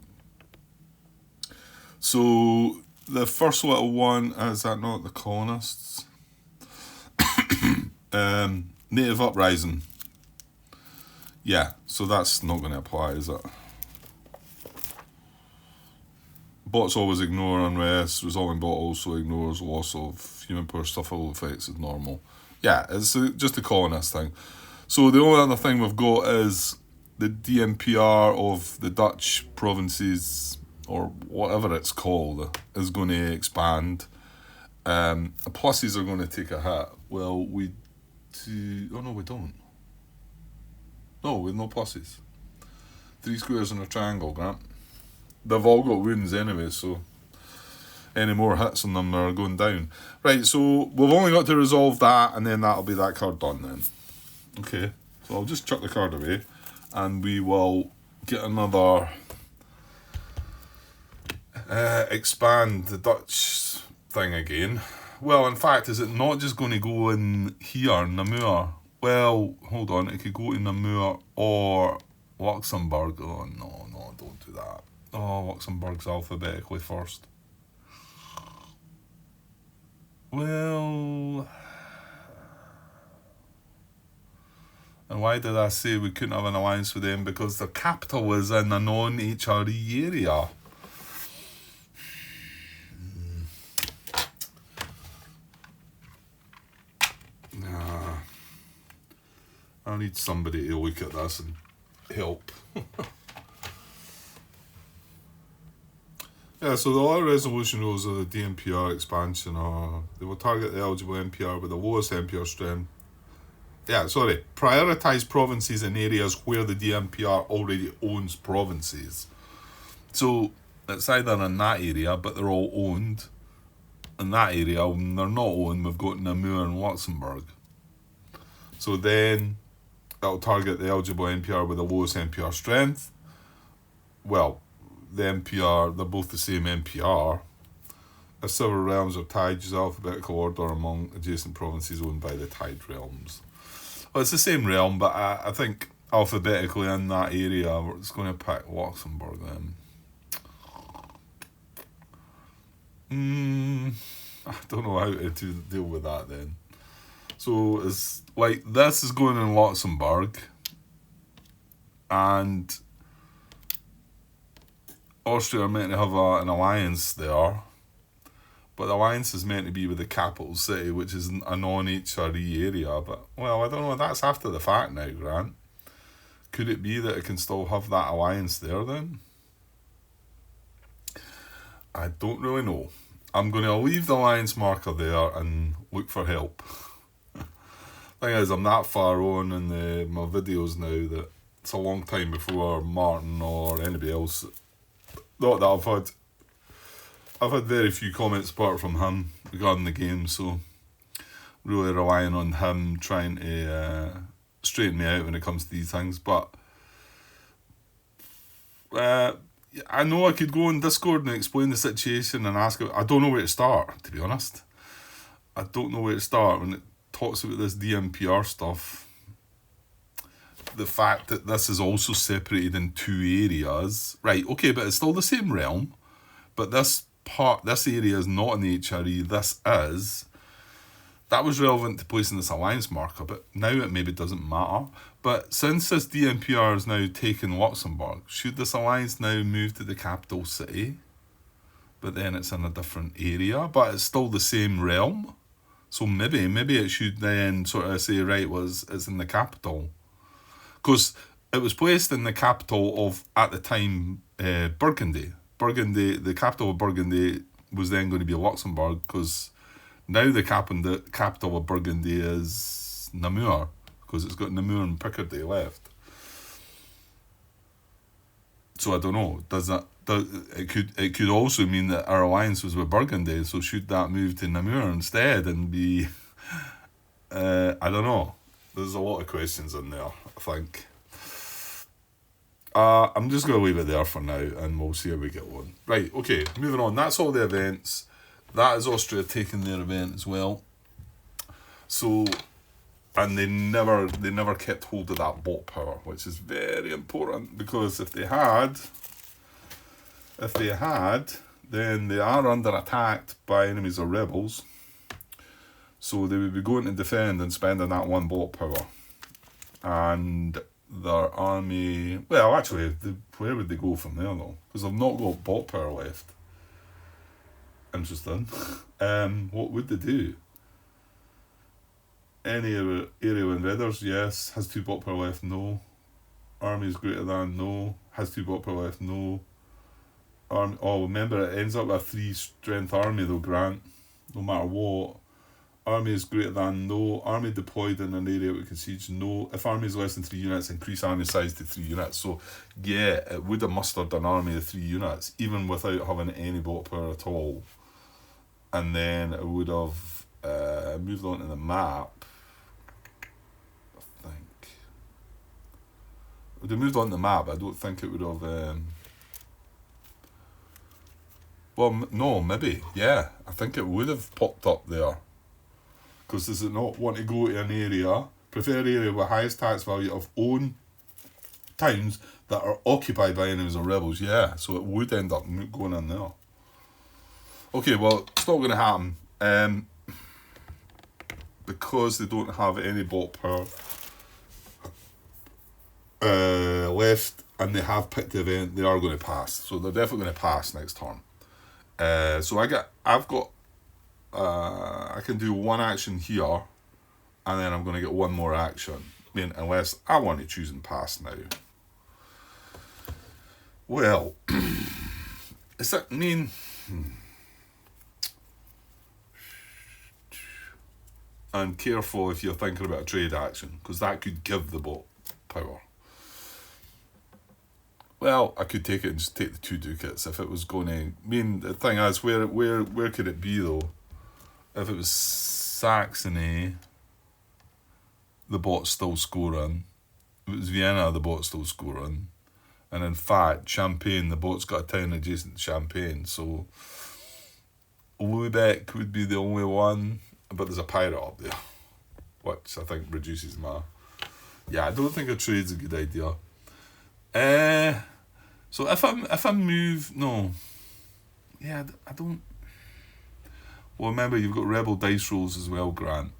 So the first little one, is that not the colonists? Native uprising. Yeah, so that's not going to apply, is it? Bots always ignore unrest. Resolving bot also ignores loss of human power. Stuffable effects is normal. Yeah, it's just a colonist thing. So the only other thing we've got is the DMPR of the Dutch provinces, or whatever it's called, is going to expand. Pluses are going to take a hit. Well, oh no, we don't. No, with no pluses. 3 squares and a triangle, Grant. they've all got wounds anyway, so any more hits on them are going down. Right, so we've only got to resolve that, and then that'll be that card done then. Okay, so I'll just chuck the card away, and we will get another expand the Dutch thing again. Well, in fact, is it not just going to go in here, Namur? Well, hold on, it could go to Namur or Luxembourg. Oh, no, don't do that. Oh, Luxembourg's alphabetically first. Well, and why did I say we couldn't have an alliance with them? Because the capital is in a non-HRE area. I need somebody to look at this and help. Yeah, so the law resolution rules of the DMPR expansion are they will target the eligible NPR with the lowest NPR strength. Prioritise provinces and areas where the DMPR already owns provinces. So it's either in that area, but they're all owned. In that area, when they're not owned, we've got Namur and Luxembourg. So then it'll target the eligible NPR with the lowest NPR strength. Well, the NPR, they're both the same NPR. As several realms are tied, use alphabetical order among adjacent provinces owned by the tied realms. Well, it's the same realm, but I think alphabetically in that area, it's going to pick Luxembourg then. I don't know how to deal with that then. So it's like this is going in Luxembourg, and Austria are meant to have an alliance there, but the alliance is meant to be with the capital city, which is a non-HRE area. But, well, I don't know, that's after the fact now, Grant. Could it be that it can still have that alliance there then? I don't really know. I'm going to leave the alliance marker there and look for help. Thing is, I'm that far on in my videos now that it's a long time before Martin or anybody else. Not that I've had very few comments apart from him regarding the game, so really relying on him trying to straighten me out when it comes to these things. But I know I could go on Discord and explain the situation and ask. I don't know where to start, to be honest. I don't know where to start when it talks about this DMPR stuff. The fact that this is also separated in two areas. Right, okay, but it's still the same realm. But this area is not in the HRE, this is. That was relevant to placing this alliance marker, but now it maybe doesn't matter. But since this DMPR is now taken Luxembourg, should this alliance now move to the capital city? But then it's in a different area, but it's still the same realm. So maybe it should then sort of say, right, well, it's in the capital. Because it was placed in the capital of, at the time, Burgundy. The capital of Burgundy was then going to be Luxembourg, because now the capital of Burgundy is Namur, because it's got Namur and Picardy left. So I don't know. It could also mean that our alliance was with Burgundy, so should that move to Namur instead and be... I don't know. There's a lot of questions in there, I think. I'm just going to leave it there for now, and we'll see how we get on. Right, okay, moving on. That's all the events. That is Austria taking their event as well. So, and they never kept hold of that bot power, which is very important, because if they had, then they are under attack by enemies or rebels. So they would be going to defend and spending that one bot power. And their army... Well, actually, where would they go from there, though? Because they've not got bot power left. Interesting. What would they do? Any area with invaders? Yes. Has 2 bot power left? No. Army is greater than? No. Has 2 bot power left? No. Remember, it ends up with a 3 strength army, though, Grant. No matter what. Army is greater than, no. Army deployed in an area with siege, no. If army is less than 3 units, increase army size to 3 units. So, yeah, it would have mustered an army of 3 units, even without having any boat power at all. And then it would have moved on to the map. I think. It would have moved on to the map. I don't think it would have... well, no, maybe. Yeah, I think it would have popped up there. Because does it not want to go to an area, preferred area with highest tax value of own towns that are occupied by enemies or rebels? Yeah, so it would end up going in there. Okay, well, it's not going to happen. Because they don't have any bot power left, and they have picked the event, they are going to pass. So they're definitely going to pass next turn. So I can do one action here, and then I'm going to get one more action. I mean, unless I want to choose and pass now. Well, does that mean... And careful if you're thinking about a trade action, because that could give the bot power. Well, I could take it and just take the 2 ducats if it was going to... I mean, the thing is, where could it be, though? If it was Saxony, the bot's still scoring. If it was Vienna, the bot's still scoring. And in fact, Champagne, the bot's got a town adjacent to Champagne, so... Lubeck would be the only one, but there's a pirate up there, which I think reduces my... Yeah, I don't think a trade's a good idea. So if I move... No. Yeah, I don't... Well, remember, you've got rebel dice rolls as well, Grant.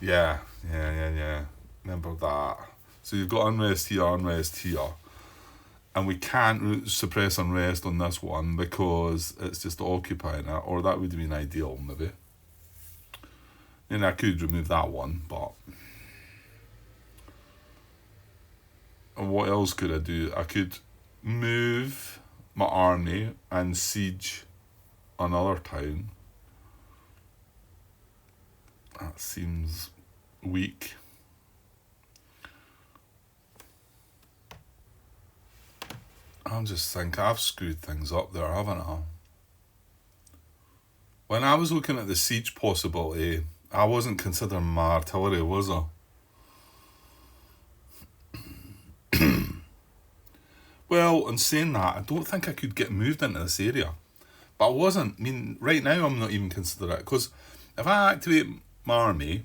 Yeah. Remember that. So you've got unrest here. And we can't suppress unrest on this one because it's just occupying it, or that would have been ideal, maybe. Then I could remove that one, but... And what else could I do? I could move my army and siege another town. That seems weak. I'm just thinking, I've screwed things up there, haven't I? When I was looking at the siege possibility, I wasn't considering my artillery, was I? Well, in saying that, I don't think I could get moved into this area. But I wasn't. I mean, right now I'm not even considering it. Because if I activate my army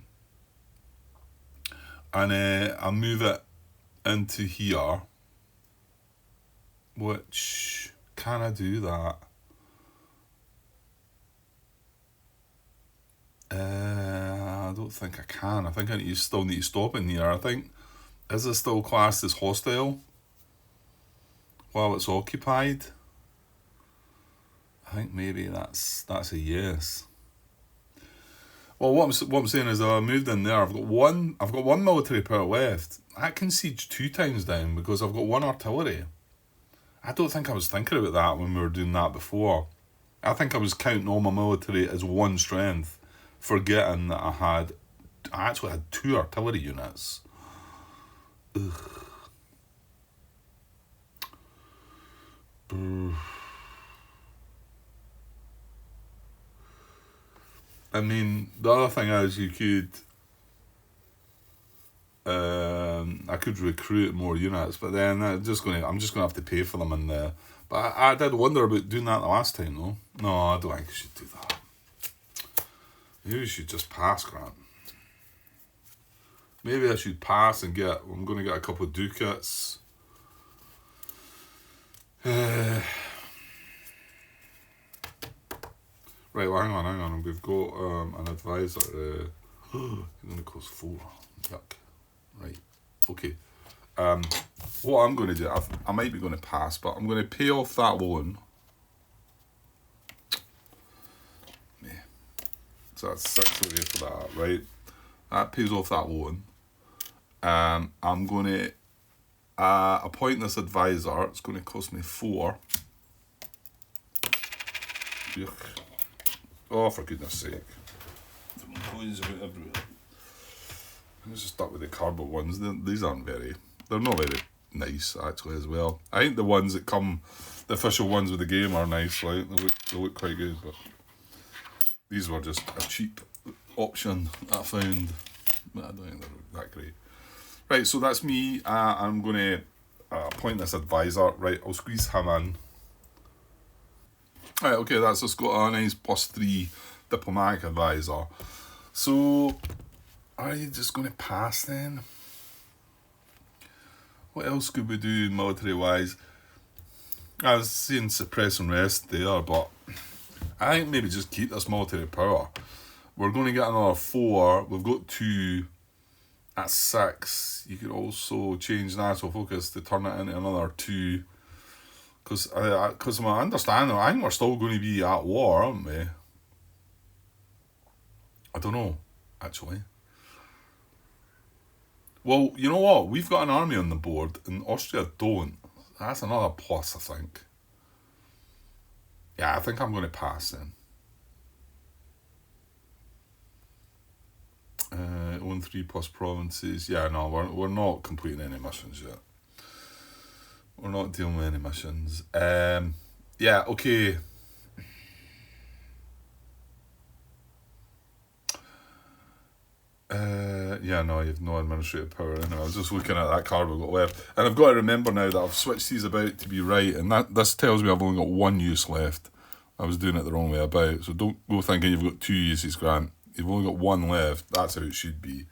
and I move it into here, which, can I do that? I don't think I can. I think I still need to stop in here. I think, is it still classed as hostile while it's occupied? I think maybe that's a yes. Well, what I'm saying is, I moved in there. I've got one military power left. I can siege 2 times down because I've got 1 artillery. I don't think I was thinking about that when we were doing that before. I think I was counting all my military as 1 strength, forgetting that I actually had 2 artillery units. Ugh. I mean, the other thing is you could... I could recruit more units, but then I'm just gonna have to pay for them in there. But I did wonder about doing that the last time, though. No, I don't think I should do that. Maybe I should just pass, Grant. Maybe I should pass and I'm going to get a couple of ducats. Right, well, hang on. We've got an advisor. It's going to cost 4. Yuck. Right. Okay. What I'm going to do, I might be going to pass, but I'm going to pay off that loan. Yeah. So that's 6 away for that, right? That pays off that loan. I'm going to appoint this advisor. It's going to cost me 4. Yuck. Oh, for goodness sake. coins about everywhere. I'm just stuck with the cardboard ones. These aren't they're not very nice actually as well. I think the ones that come, the official ones with the game are nice, right? They look quite good, but these were just a cheap option that I found. But I don't think they're that great. Right, so that's me. I'm going to appoint this advisor. Right, I'll squeeze him in. Right, okay, that's just got a nice +3 diplomatic advisor. So, are you just going to pass then? What else could we do military-wise? I was saying suppress Unrest there, but I think maybe just keep this military power. We're going to get another 4. We've got 2 at 6. You could also change national focus to turn it into another 2. Because from my understanding, I think we're still going to be at war, aren't we? I don't know, actually. Well, you know what? We've got an army on the board, and Austria don't. That's another plus, I think. Yeah, I think I'm going to pass then. Own 3+ provinces. Yeah, no, we're not completing any missions yet. We're not dealing with any missions. Yeah, okay. Yeah, no, you have no administrative power anyway. I was just looking at that card we've got left. And I've got to remember now that I've switched these about to be right, and this tells me I've only got 1 use left. I was doing it the wrong way about, so don't go thinking you've got 2 uses, Grant. You've only got 1 left. That's how it should be.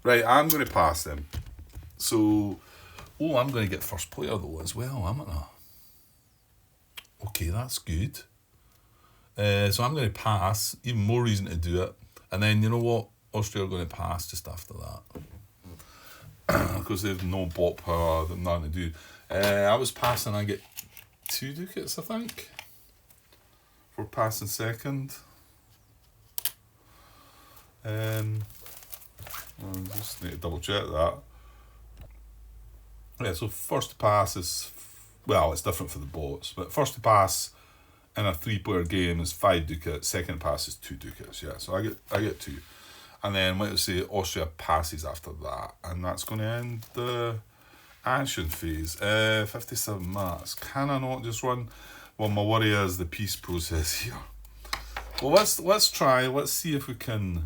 Right, I'm going to pass them. So, I'm going to get first player though as well, am I? Okay, that's good. So I'm going to pass. Even more reason to do it. And then, you know what? Austria are going to pass just after that. Because they've no bot power, they've nothing to do. I was passing, I get 2 ducats, I think. For passing second. I just need to double check that. Yeah, so first to pass is, well, it's different for the bots, but first to pass in a 3-player game is 5 ducats, second pass is 2 ducats, yeah, so I get 2. And then, like I say, Austria passes after that, and that's going to end the action phase. 57 minutes. Can I not just run? Well, my worry is the peace process here. Well, let's try. Let's see if we can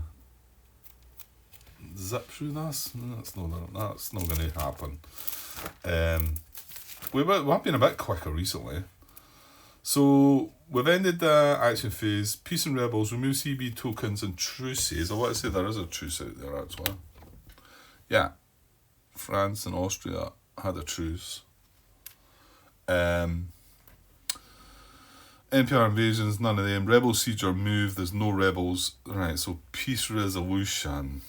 zip through this. That's not going to happen. We've been a bit quicker recently. So we've ended the action phase. Peace and rebels, remove CB tokens and truces. I want to say there is a truce out there actually. Yeah, France and Austria had a truce. NPR invasions, none of them. Rebel siege or move, there's no rebels. Right, so peace resolution.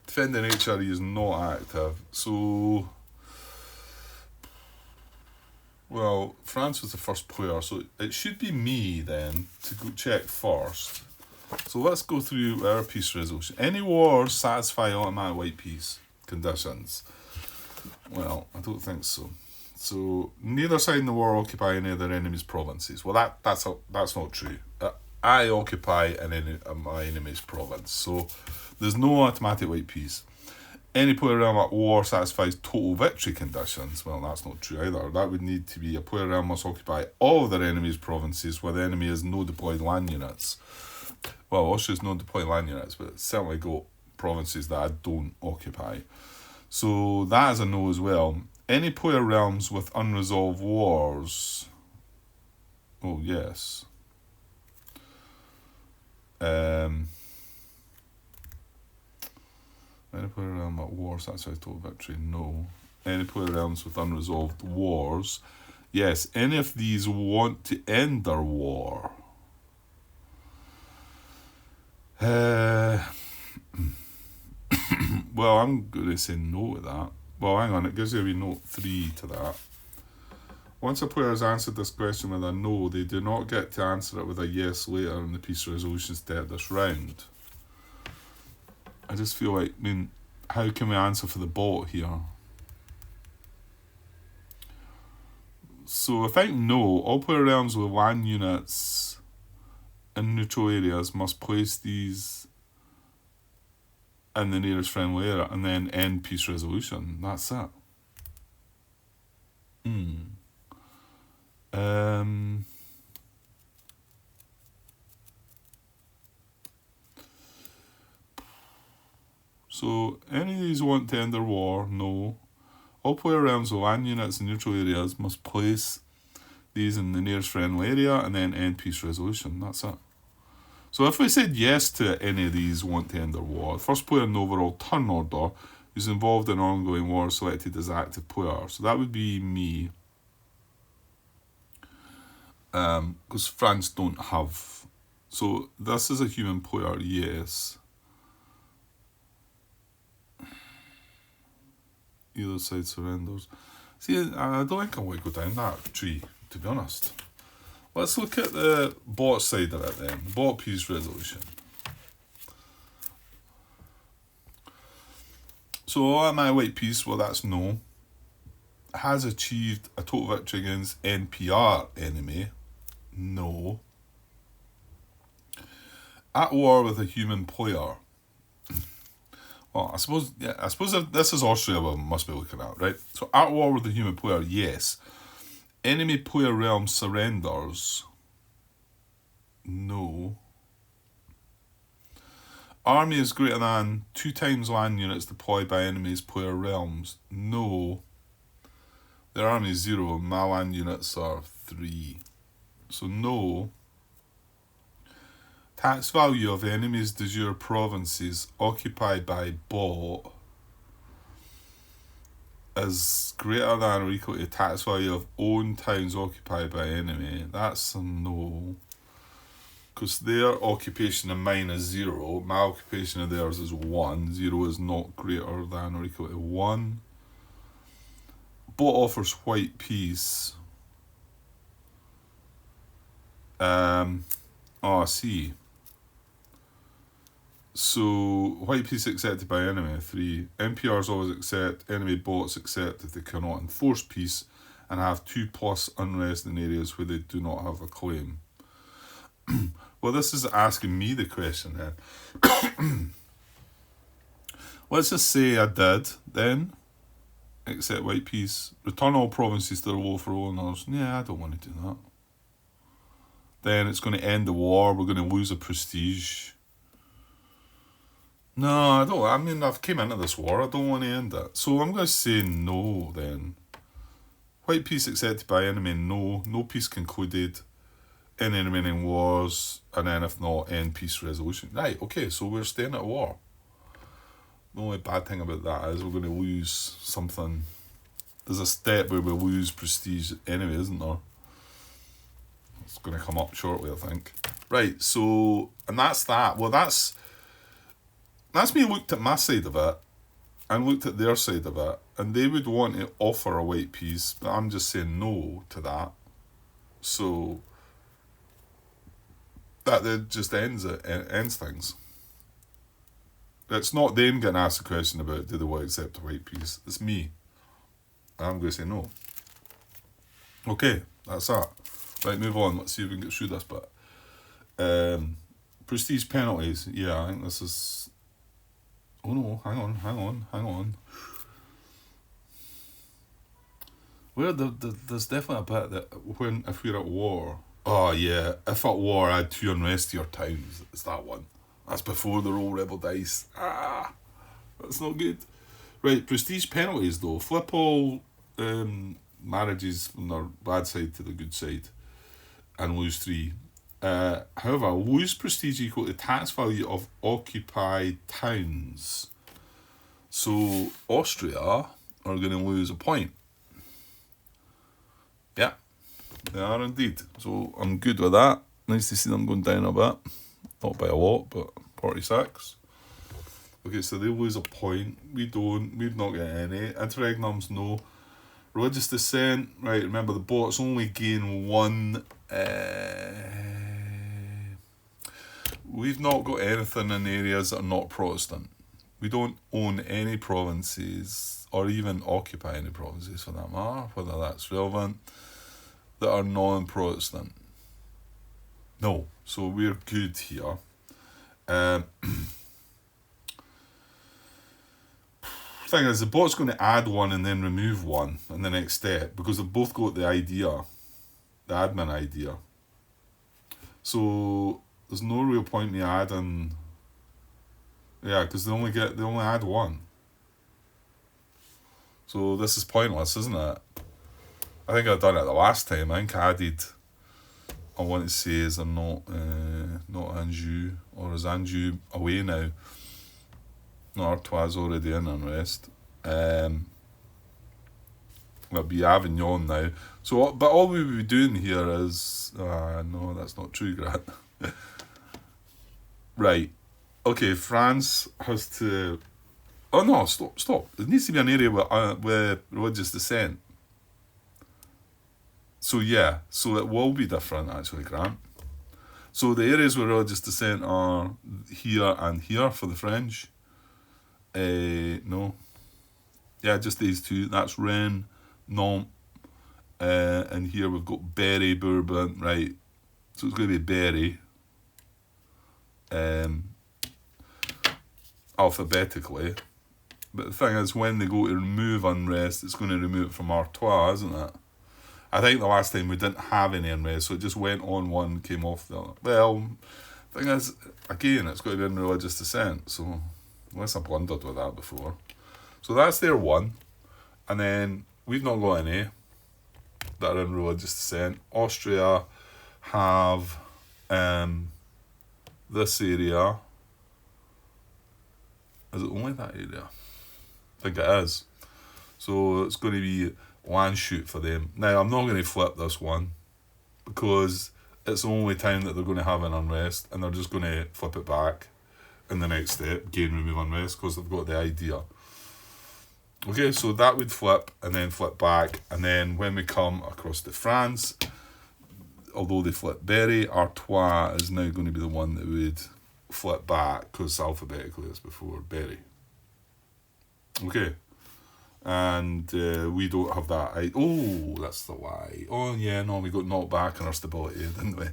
Defending HRE is not active. So, well, France was the first player, so it should be me then to go check first. So let's go through our peace resolution. Any wars satisfy automatic white peace conditions? Well, I don't think so. So neither side in the war occupy any of their enemy's provinces. Well, that's not true. I occupy my enemy's province, so there's no automatic white peace. Any player realm at war satisfies total victory conditions. Well, that's not true either. That would need to be a player realm must occupy all of their enemy's provinces where the enemy has no deployed land units. Well, Austria's no deployed land units, but it's certainly got provinces that I don't occupy. So that is a no as well. Any player realms with unresolved wars. Oh, yes. Any player realm at war satisfies total victory? No. Any player realms with unresolved wars? Yes. Any of these want to end their war? Well, I'm going to say no to that. Well, hang on, it gives you a wee note 3 to that. Once a player has answered this question with a no, they do not get to answer it with a yes later in the peace resolution step this round. I just feel like, how can we answer for the bot here? So if I no, all player realms with land units in neutral areas must place these in the nearest friendly area and then end peace resolution. That's it. So, any of these want to end their war? No. All player realms with land units in neutral areas must place these in the nearest friendly area and then end peace resolution. That's it. So if we said yes to any of these want to end their war, the first player in the overall turn order who's involved in ongoing war is selected as active player. So that would be me. Because France don't have. So this is a human player, yes. Either side surrenders. See, I don't think I want to go down that tree, to be honest. Let's look at the bot side of it then. Bot peace resolution. So am I white peace? Well, that's no. Has achieved a total victory against NPR enemy? No. At war with a human player? Well, I suppose if this is Austria we must be looking at, right? So at war with a human player, yes. Enemy player realm surrenders? No. Army is greater than 2 times land units deployed by enemies player realms? No. Their army is 0, my land units are 3. So no. Tax value of enemies de jure provinces occupied by bot is greater than or equal to tax value of own towns occupied by enemy. That's a no. Because their occupation and mine is 0. My occupation of theirs is 1. 0 is not greater than or equal to 1. Bot offers white peace. I see. So, white peace accepted by enemy, 3. NPRs always accept, enemy bots accept if they cannot enforce peace and have 2+ unrest in areas where they do not have a claim. Well, this is asking me the question then. Let's just say I did, then, accept white peace. Return all provinces to their lawful owners. Yeah, I don't want to do that. Then it's going to end the war, we're going to lose a prestige. No, I don't. I mean, I've came into this war. I don't want to end it. So I'm going to say no then. White peace accepted by enemy, no. No peace concluded. Any remaining wars, and then if not, end peace resolution. Right, okay, so we're staying at war. The only bad thing about that is we're going to lose something. There's a step where we lose prestige anyway, isn't there? It's going to come up shortly, I think. Right, so, and that's that. Well, that's me looked at my side of it and looked at their side of it, and they would want to offer a white peace, but I'm just saying no to that. So that just ends things. It's not them getting asked a question about do they want to accept a white peace. It's me. I'm going to say no. Okay, that's that. Right, move on. Let's see if we can get through this bit. Prestige penalties. Yeah, I think this is... Oh no, hang on. Where there's definitely a bit that if we're at war... Oh yeah, if at war I'd 2 unrestier towns. It's that one. That's before the roll rebel dice. That's not good. Right, prestige penalties though. Flip all marriages from their bad side to the good side and lose 3. However, lose prestige equal to tax value of occupied towns. So Austria are going to lose a point. Yeah, they are indeed. So I'm good with that. Nice to see them going down a bit. Not by a lot, but 46. Okay, so they lose a point. We don't. We've not got any. Interregnums, no. Religious dissent. Right, remember the bots only gain 1. We've not got anything in areas that are not Protestant. We don't own any provinces, or even occupy any provinces for that matter, whether that's relevant, that are non-Protestant. No. So we're good here. Thing is, the bot's going to add one and then remove one in the next step because they've both got the idea, the admin idea. So there's no real point in me adding. Yeah, because they only add one. So this is pointless, isn't it? I think I've done it the last time. I think I added. I want to say is they're not Anjou, or is Anjou away now? No, Artois already in Unrest. It'll be Avignon now. So, but all we would be doing here is no, that's not true, Grant. Right. Okay, France has to. Oh no! Stop! There needs to be an area with religious dissent. So yeah, so it will be different actually, Grant. So the areas where religious dissent are here and here for the French. No. Yeah, just these two. That's Rennes, Nantes, and here we've got Berry, Bourbon, right? So it's going to be Berry. Alphabetically. But the thing is, when they go to remove Unrest, it's going to remove it from Artois, isn't it? I think the last time we didn't have any Unrest, so it just went on one, came off the other. Well, the thing is, again, it's got to be in religious dissent, so unless I blundered with that before. So that's their one. And then we've not got any that are in religious dissent. Austria have this area. Is it only that area? I think it is. So it's going to be Landshut for them. Now, I'm not going to flip this one because it's the only time that they're going to have an Unrest, and they're just going to flip it back in the next step, gain, remove Unrest, because they've got the idea. Okay, so that would flip and then flip back, and then when we come across to France, although they flip Berry, Artois is now going to be the one that would flip back because alphabetically it's before Berry. Okay. And we don't have that. Oh, that's the lie. Oh, yeah, no, we got knocked back on our stability, didn't we?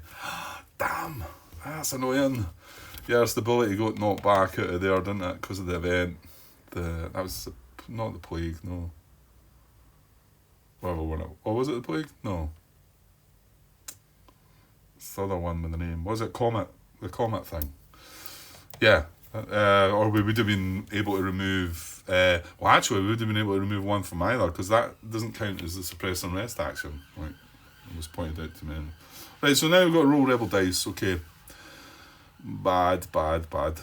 Damn, that's annoying. Yeah, our stability got knocked back out of there, didn't it? Because of the event. That was not the plague, no. Well, was it the plague? No. It's the other one with the name. Was it Comet? The Comet thing. Yeah. Or we would have been able to remove. Well, actually, we would have been able to remove one from either because that doesn't count as the suppress and rest action. Right, it was pointed out to me. Right, so now we've got to roll rebel dice. Okay, bad.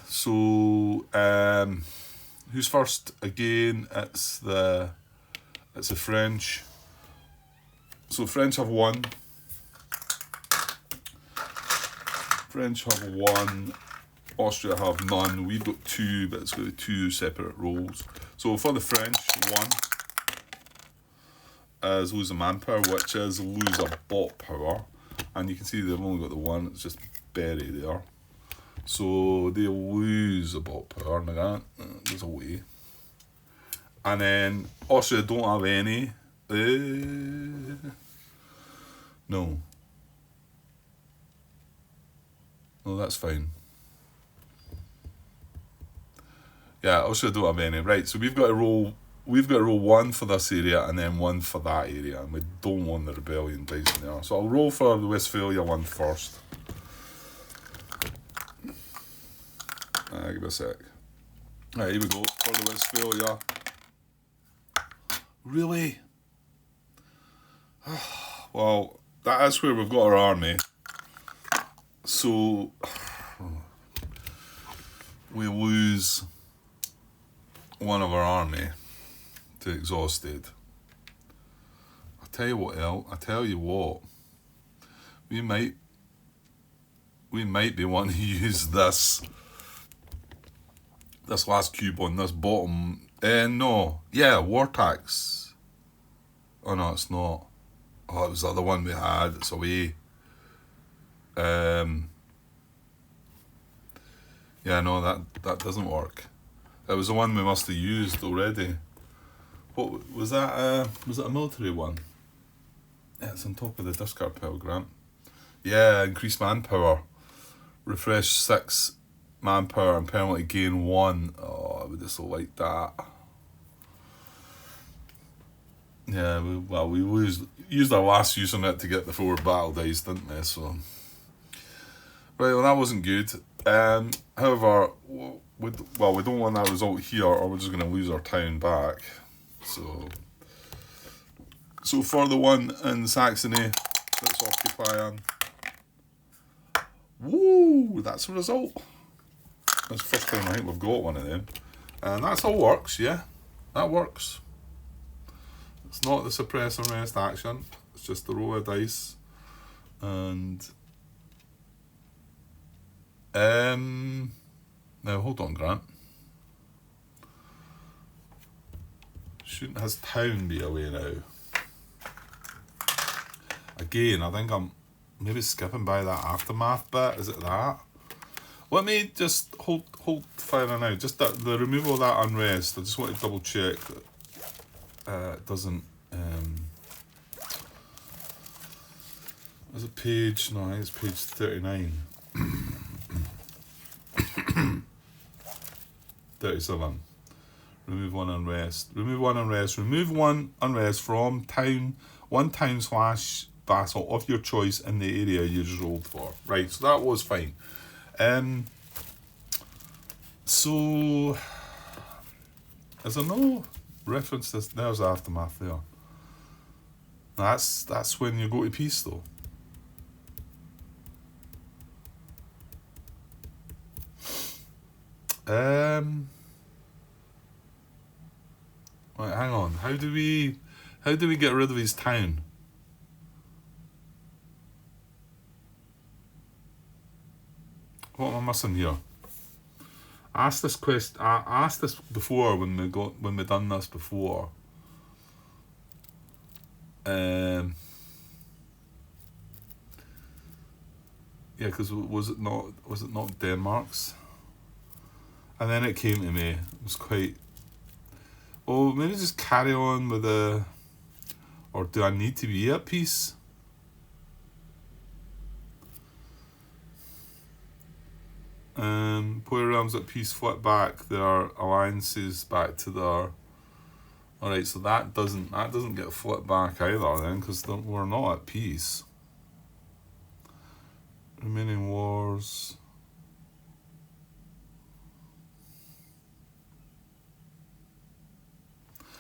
So, who's first? Again, it's the French. So French have one. Austria have none. We've got two, but it's got 2 separate rolls. So for the French, 1 is lose a manpower, which is lose a bot power. And you can see they've only got the 1, it's just Berry there. So they lose a bot power, like that. Goes away. And then Austria don't have any. No, that's fine. Yeah, Austria don't have any. Right, so we've got to roll 1 for this area and then 1 for that area, and we don't want the rebellion dice in there. So I'll roll for the Westphalia one first. Give me a sec. Right, here we go for the Westphalia. Really? Well, that is where we've got our army. So we lose one of our army to exhausted. I tell you what, we might be wanting to use this last cube on this bottom. No, yeah, war tax. Oh no, it's not. Oh, it was the other one we had. It's away. Yeah, no, that doesn't work. It was the one we must have used already. What was that? Was it a military one? Yeah, it's on top of the discard pile, Grant. Yeah, increased manpower. refresh 6 manpower and permanently gain 1. Oh, I would just like that. Yeah, we used our last use on it to get the 4 battle dice, didn't we? So, right, well, that wasn't good. However, we don't want that result here, or we're just going to lose our town back. So for the one in Saxony that's occupying, woo, that's a result. That's the first time I think we've got one of them, and that's all works. Yeah, that works. It's not the suppress and rest action. It's just the roll of dice, and now hold on, Grant. Shouldn't his town be away now? Again, I think I'm maybe skipping by that aftermath bit. Is it that? Let me just hold fire now. Just the removal of that unrest. I just want to double check that it doesn't. Is it page? No, I think it's page 39. 37. Remove 1 unrest. Remove 1 unrest. Remove 1 unrest from town. 1 town / battle of your choice in the area you just rolled for. Right, so that was fine. So is there no reference to this? There's the aftermath there. That's when you go to peace though. Right, hang on. How do we get rid of his town? What am I missing here? I asked this question. I asked this before when we done this before. Yeah, because was it not Denmark's? And then it came to me. It was quite. Oh, maybe just carry on with the. Or do I need to be at peace? Poor realms at peace flip back their alliances back to their. Alright, so that doesn't get flipped back either then, because we're not at peace. Remaining wars.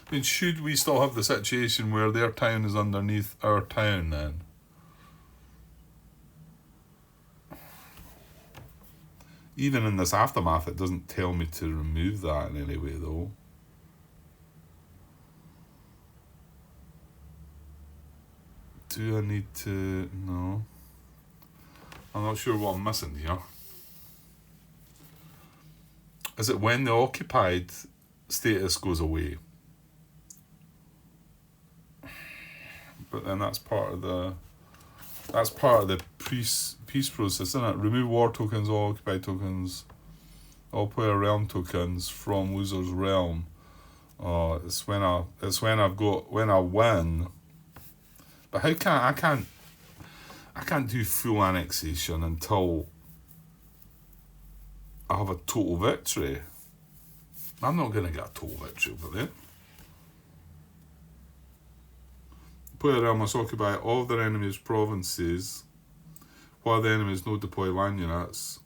I mean, should we still have the situation where their town is underneath our town then? Even in this aftermath, it doesn't tell me to remove that in any way, though. Do I need to? No. I'm not sure what I'm missing here. Is it when the occupied status goes away? But then that's part of the peace process, isn't it? Remove war tokens, all occupied tokens, all player realm tokens from loser's realm. Oh, it's when I win. But I can't do full annexation until I have a total victory. I'm not gonna get a total victory over there. Player realm must occupy all of their enemies' provinces while the enemies no deploy land units.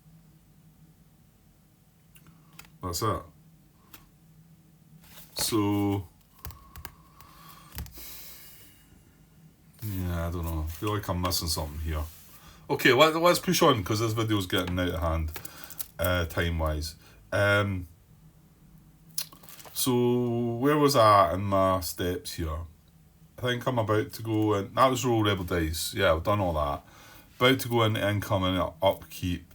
That's it. So, yeah, I don't know. I feel like I'm missing something here. Okay, let's push on because this video's getting out of hand, time-wise. So, where was I in my steps here? I think I'm about to go in. That was roll rebel dice. Yeah, I've done all that. About to go into income and upkeep.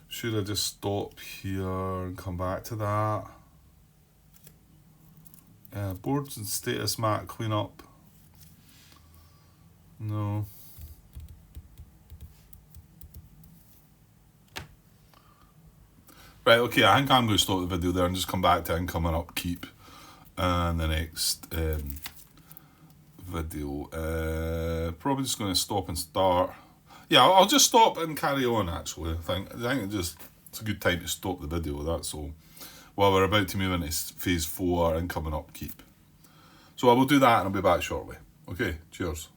Should I just stop here and come back to that? Boards and status mat cleanup. No. Right, okay, I think I'm going to stop the video there and just come back to income and upkeep in the next video. Probably just going to stop and start. Yeah, I'll just stop and carry on, actually. I think it's a good time to stop the video, that's all. While we're about to move into phase 4 and coming up keep. So I will do that and I'll be back shortly. Okay, cheers.